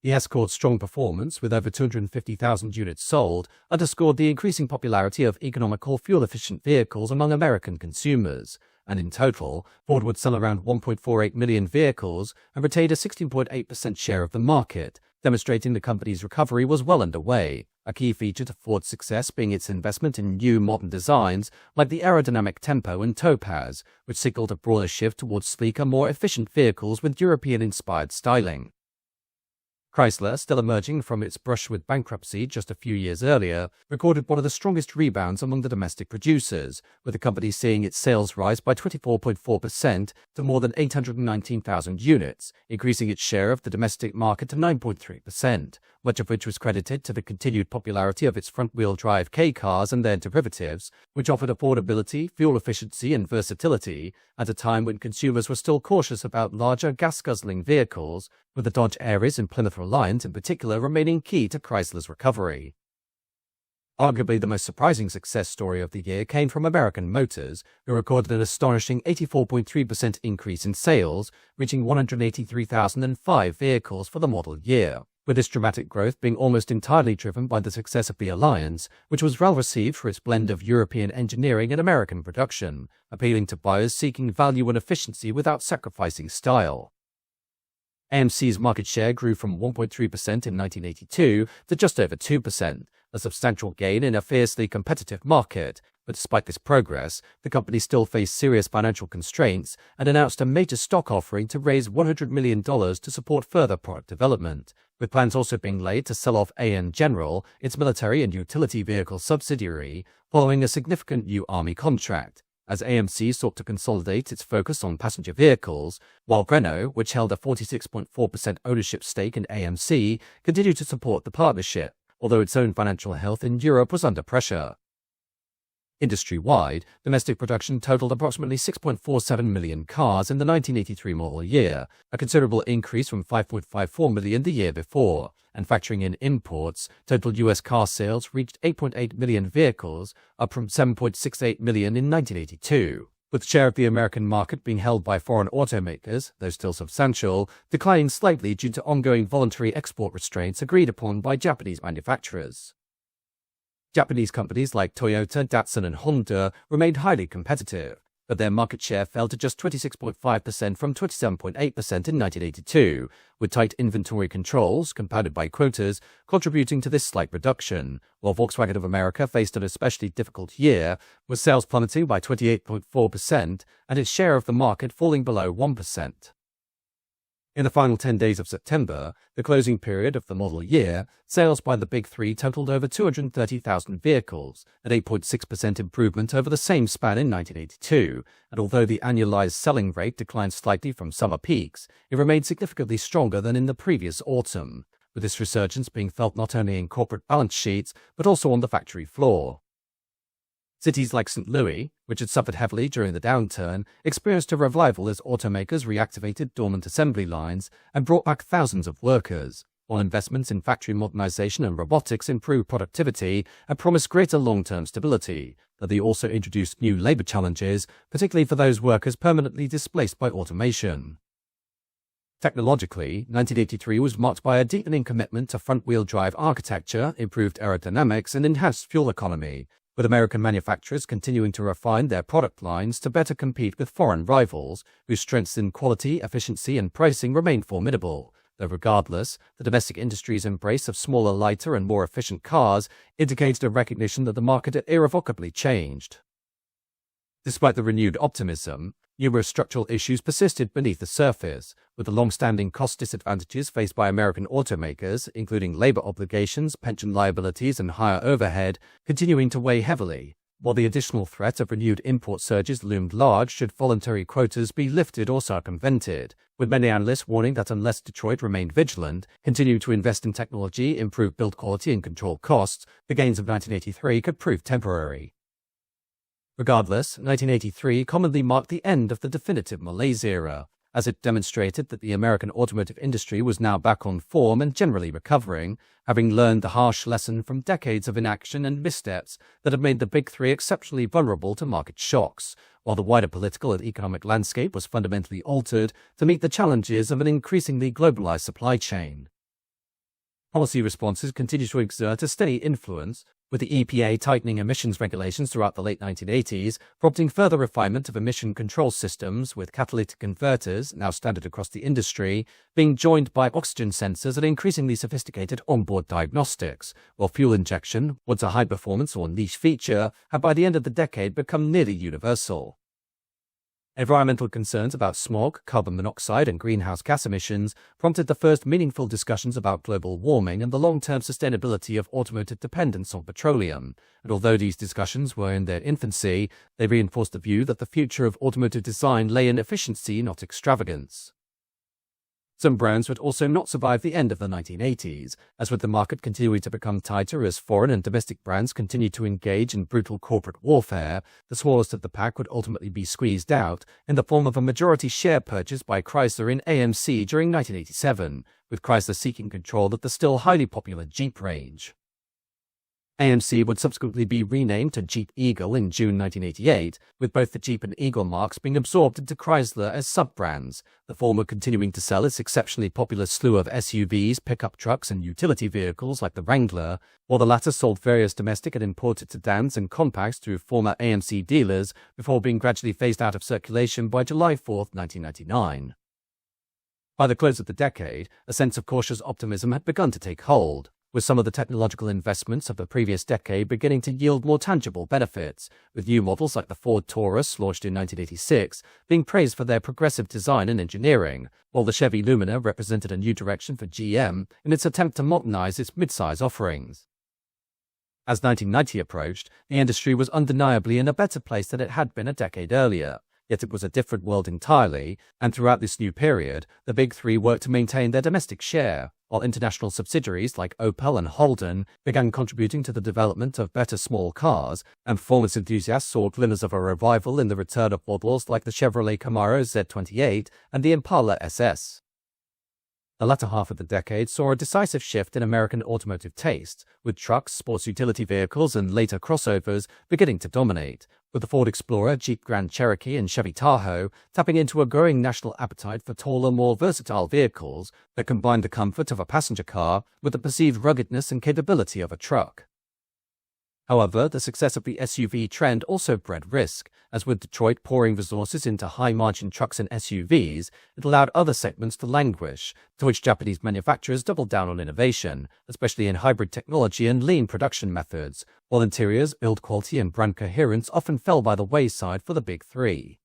The Escort's strong performance, with over 250,000 units sold, underscored the increasing popularity of economical, fuel-efficient vehicles among American consumers, and in total, Ford would sell around 1.48 million vehicles and retained a 16.8% share of the market, demonstrating the company's recovery was well underway, a key feature to Ford's success being its investment in new modern designs like the aerodynamic Tempo and Topaz, which signaled a broader shift towards sleeker, more efficient vehicles with European-inspired styling. Chrysler, still emerging from its brush with bankruptcy just a few years earlier, recorded one of the strongest rebounds among the domestic producers, with the company seeing its sales rise by 24.4% to more than 819,000 units, increasing its share of the domestic market to 9.3%, much of which was credited to the continued popularity of its front-wheel drive K cars and their derivatives, which offered affordability, fuel efficiency, and versatility at a time when consumers were still cautious about larger gas-guzzling vehicles, with the Dodge Aries and Plymouth Reliant in particular remaining key to Chrysler's recovery. Arguably the most surprising success story of the year came from American Motors, who recorded an astonishing 84.3% increase in sales, reaching 183,005 vehicles for the model year, with this dramatic growth being almost entirely driven by the success of the Alliance, which was well received for its blend of European engineering and American production, appealing to buyers seeking value and efficiency without sacrificing style. AMC's market share grew from 1.3% in 1982 to just over 2%, a substantial gain in a fiercely competitive market, but despite this progress, the company still faced serious financial constraints and announced a major stock offering to raise $100 million to support further product development, with plans also being laid to sell off AN General, its military and utility vehicle subsidiary, following a significant new Army contract, as AMC sought to consolidate its focus on passenger vehicles, while Renault, which held a 46.4% ownership stake in AMC, continued to support the partnership, although its own financial health in Europe was under pressure. Industry-wide, domestic production totaled approximately 6.47 million cars in the 1983 model year, a considerable increase from 5.54 million the year before, and factoring in imports, total U.S. car sales reached 8.8 million vehicles, up from 7.68 million in 1982, with the share of the American market being held by foreign automakers, though still substantial, declining slightly due to ongoing voluntary export restraints agreed upon by Japanese manufacturers. Japanese companies like Toyota, Datsun, and Honda remained highly competitive, but their market share fell to just 26.5% from 27.8% in 1982, with tight inventory controls, compounded by quotas, contributing to this slight reduction, while Volkswagen of America faced an especially difficult year, with sales plummeting by 28.4% and its share of the market falling below 1%. In the final 10 days of September, the closing period of the model year, sales by the Big Three totaled over 230,000 vehicles, an 8.6% improvement over the same span in 1982, and although the annualized selling rate declined slightly from summer peaks, it remained significantly stronger than in the previous autumn, with this resurgence being felt not only in corporate balance sheets, but also on the factory floor. Cities like St. Louis, which had suffered heavily during the downturn, experienced a revival as automakers reactivated dormant assembly lines and brought back thousands of workers, while investments in factory modernization and robotics improved productivity and promised greater long-term stability, though they also introduced new labor challenges, particularly for those workers permanently displaced by automation. Technologically, 1983 was marked by a deepening commitment to front-wheel drive architecture, improved aerodynamics, and enhanced fuel economy, with American manufacturers continuing to refine their product lines to better compete with foreign rivals, whose strengths in quality, efficiency, and pricing remained formidable. Though regardless, the domestic industry's embrace of smaller, lighter, and more efficient cars indicated a recognition that the market had irrevocably changed. Despite the renewed optimism, numerous structural issues persisted beneath the surface, with the long-standing cost disadvantages faced by American automakers, including labor obligations, pension liabilities, and higher overhead, continuing to weigh heavily, while the additional threat of renewed import surges loomed large should voluntary quotas be lifted or circumvented, with many analysts warning that unless Detroit remained vigilant, continuing to invest in technology, improve build quality, and control costs, the gains of 1983 could prove temporary. Regardless, 1983 commonly marked the end of the definitive Malaise Era, as it demonstrated that the American automotive industry was now back on form and generally recovering, having learned the harsh lesson from decades of inaction and missteps that had made the Big Three exceptionally vulnerable to market shocks, while the wider political and economic landscape was fundamentally altered to meet the challenges of an increasingly globalized supply chain. Policy responses continue to exert a steady influence, with the EPA tightening emissions regulations throughout the late 1980s, prompting further refinement of emission control systems, with catalytic converters, now standard across the industry, being joined by oxygen sensors and increasingly sophisticated onboard diagnostics, while fuel injection, once a high-performance or niche feature, had by the end of the decade become nearly universal. Environmental concerns about smog, carbon monoxide, and greenhouse gas emissions prompted the first meaningful discussions about global warming and the long-term sustainability of automotive dependence on petroleum, and although these discussions were in their infancy, they reinforced the view that the future of automotive design lay in efficiency, not extravagance. Some brands would also not survive the end of the 1980s, as with the market continuing to become tighter as foreign and domestic brands continued to engage in brutal corporate warfare, the smallest of the pack would ultimately be squeezed out in the form of a majority share purchase by Chrysler in AMC during 1987, with Chrysler seeking control of the still highly popular Jeep range. AMC would subsequently be renamed to Jeep Eagle in June 1988, with both the Jeep and Eagle marks being absorbed into Chrysler as sub-brands, the former continuing to sell its exceptionally popular slew of SUVs, pickup trucks, and utility vehicles like the Wrangler, while the latter sold various domestic and imported sedans and compacts through former AMC dealers before being gradually phased out of circulation by July 4, 1999. By the close of the decade, a sense of cautious optimism had begun to take hold, with some of the technological investments of the previous decade beginning to yield more tangible benefits, with new models like the Ford Taurus, launched in 1986, being praised for their progressive design and engineering, while the Chevy Lumina represented a new direction for GM in its attempt to modernize its midsize offerings. As 1990 approached, the industry was undeniably in a better place than it had been a decade earlier. Yet it was a different world entirely, and throughout this new period, the Big Three worked to maintain their domestic share, while international subsidiaries like Opel and Holden began contributing to the development of better small cars, and performance enthusiasts saw glimmers of a revival in the return of models like the Chevrolet Camaro Z28 and the Impala SS. The latter half of the decade saw a decisive shift in American automotive taste, with trucks, sports utility vehicles, and later crossovers beginning to dominate, with the Ford Explorer, Jeep Grand Cherokee, and Chevy Tahoe tapping into a growing national appetite for taller, more versatile vehicles that combined the comfort of a passenger car with the perceived ruggedness and capability of a truck. However, the success of the SUV trend also bred risk, as with Detroit pouring resources into high-margin trucks and SUVs, it allowed other segments to languish, to which Japanese manufacturers doubled down on innovation, especially in hybrid technology and lean production methods, while interiors, build quality, and brand coherence often fell by the wayside for the Big Three.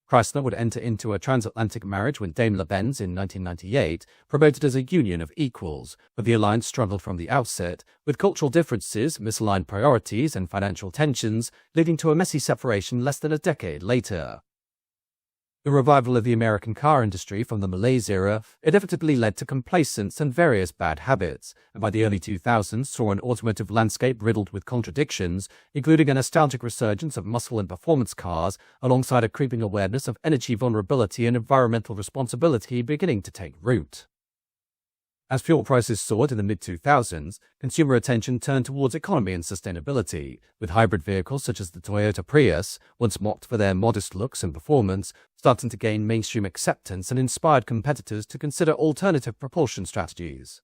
Chrysler would enter into a transatlantic marriage with Daimler-Benz in 1998, promoted as a union of equals, but the alliance struggled from the outset, with cultural differences, misaligned priorities, and financial tensions, leading to a messy separation less than a decade later. The revival of the American car industry from the Malaise era inevitably led to complacence and various bad habits, and by the early 2000s saw an automotive landscape riddled with contradictions, including a nostalgic resurgence of muscle and performance cars, alongside a creeping awareness of energy vulnerability and environmental responsibility beginning to take root. As fuel prices soared in the mid-2000s, consumer attention turned towards economy and sustainability, with hybrid vehicles such as the Toyota Prius, once mocked for their modest looks and performance, starting to gain mainstream acceptance and inspired competitors to consider alternative propulsion strategies.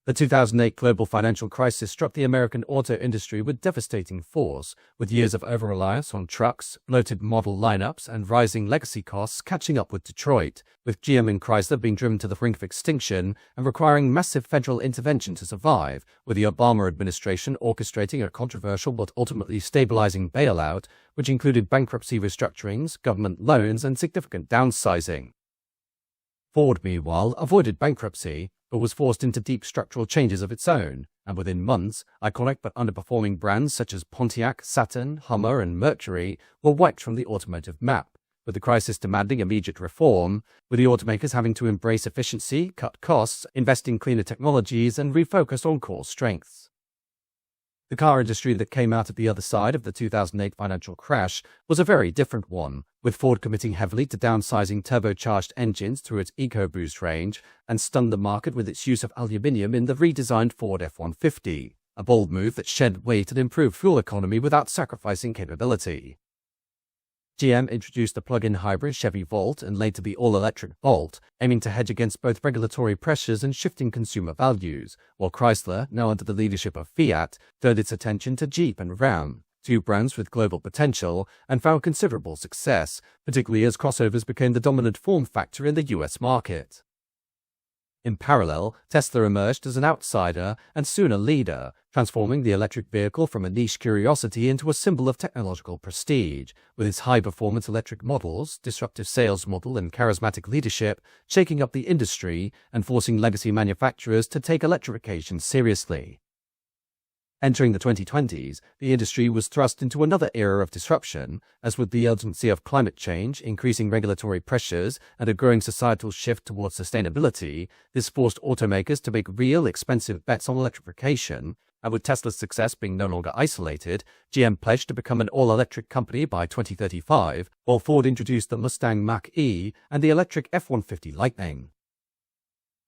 The 2008 global financial crisis struck the American auto industry with devastating force, with years of over-reliance on trucks, bloated model lineups, and rising legacy costs catching up with Detroit, with GM and Chrysler being driven to the brink of extinction and requiring massive federal intervention to survive, with the Obama administration orchestrating a controversial but ultimately stabilizing bailout, which included bankruptcy restructurings, government loans, and significant downsizing. Ford, meanwhile, avoided bankruptcy, but was forced into deep structural changes of its own, and within months, iconic but underperforming brands such as Pontiac, Saturn, Hummer, and Mercury were wiped from the automotive map, with the crisis demanding immediate reform, with the automakers having to embrace efficiency, cut costs, invest in cleaner technologies, and refocus on core strengths. The car industry that came out at the other side of the 2008 financial crash was a very different one, with Ford committing heavily to downsizing turbocharged engines through its EcoBoost range and stunned the market with its use of aluminium in the redesigned Ford F-150, a bold move that shed weight and improved fuel economy without sacrificing capability. GM introduced the plug-in hybrid Chevy Volt and later the all-electric Bolt, aiming to hedge against both regulatory pressures and shifting consumer values, while Chrysler, now under the leadership of Fiat, turned its attention to Jeep and Ram, two brands with global potential, and found considerable success, particularly as crossovers became the dominant form factor in the US market. In parallel, Tesla emerged as an outsider and soon a leader, transforming the electric vehicle from a niche curiosity into a symbol of technological prestige, with its high-performance electric models, disruptive sales model, and charismatic leadership shaking up the industry and forcing legacy manufacturers to take electrification seriously. Entering the 2020s, the industry was thrust into another era of disruption, as with the urgency of climate change, increasing regulatory pressures, and a growing societal shift towards sustainability, this forced automakers to make real, expensive bets on electrification, and with Tesla's success being no longer isolated, GM pledged to become an all-electric company by 2035, while Ford introduced the Mustang Mach-E and the electric F-150 Lightning.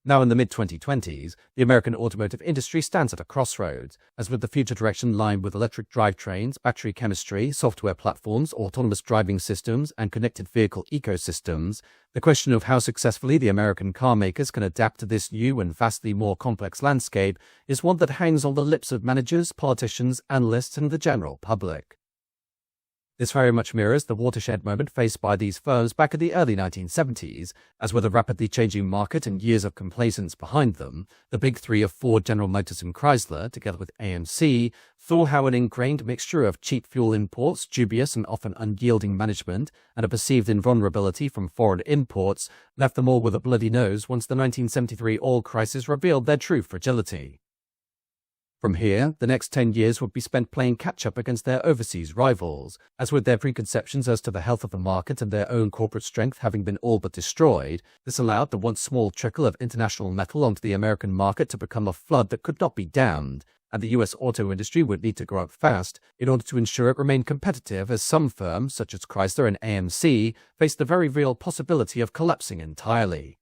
Now in the mid-2020s, the American automotive industry stands at a crossroads, as with the future direction lined with electric drivetrains, battery chemistry, software platforms, autonomous driving systems, and connected vehicle ecosystems, the question of how successfully the American car makers can adapt to this new and vastly more complex landscape is one that hangs on the lips of managers, politicians, analysts, and the general public. This very much mirrors the watershed moment faced by these firms back in the early 1970s, as with a rapidly changing market and years of complacence behind them, the big three of Ford, General Motors, and Chrysler, together with AMC, saw how an ingrained mixture of cheap fuel imports, dubious and often unyielding management, and a perceived invulnerability from foreign imports left them all with a bloody nose once the 1973 oil crisis revealed their true fragility. From here, the next 10 years would be spent playing catch-up against their overseas rivals, as with their preconceptions as to the health of the market and their own corporate strength having been all but destroyed, this allowed the once small trickle of international metal onto the American market to become a flood that could not be dammed, and the US auto industry would need to grow up fast in order to ensure it remained competitive, as some firms, such as Chrysler and AMC, faced the very real possibility of collapsing entirely.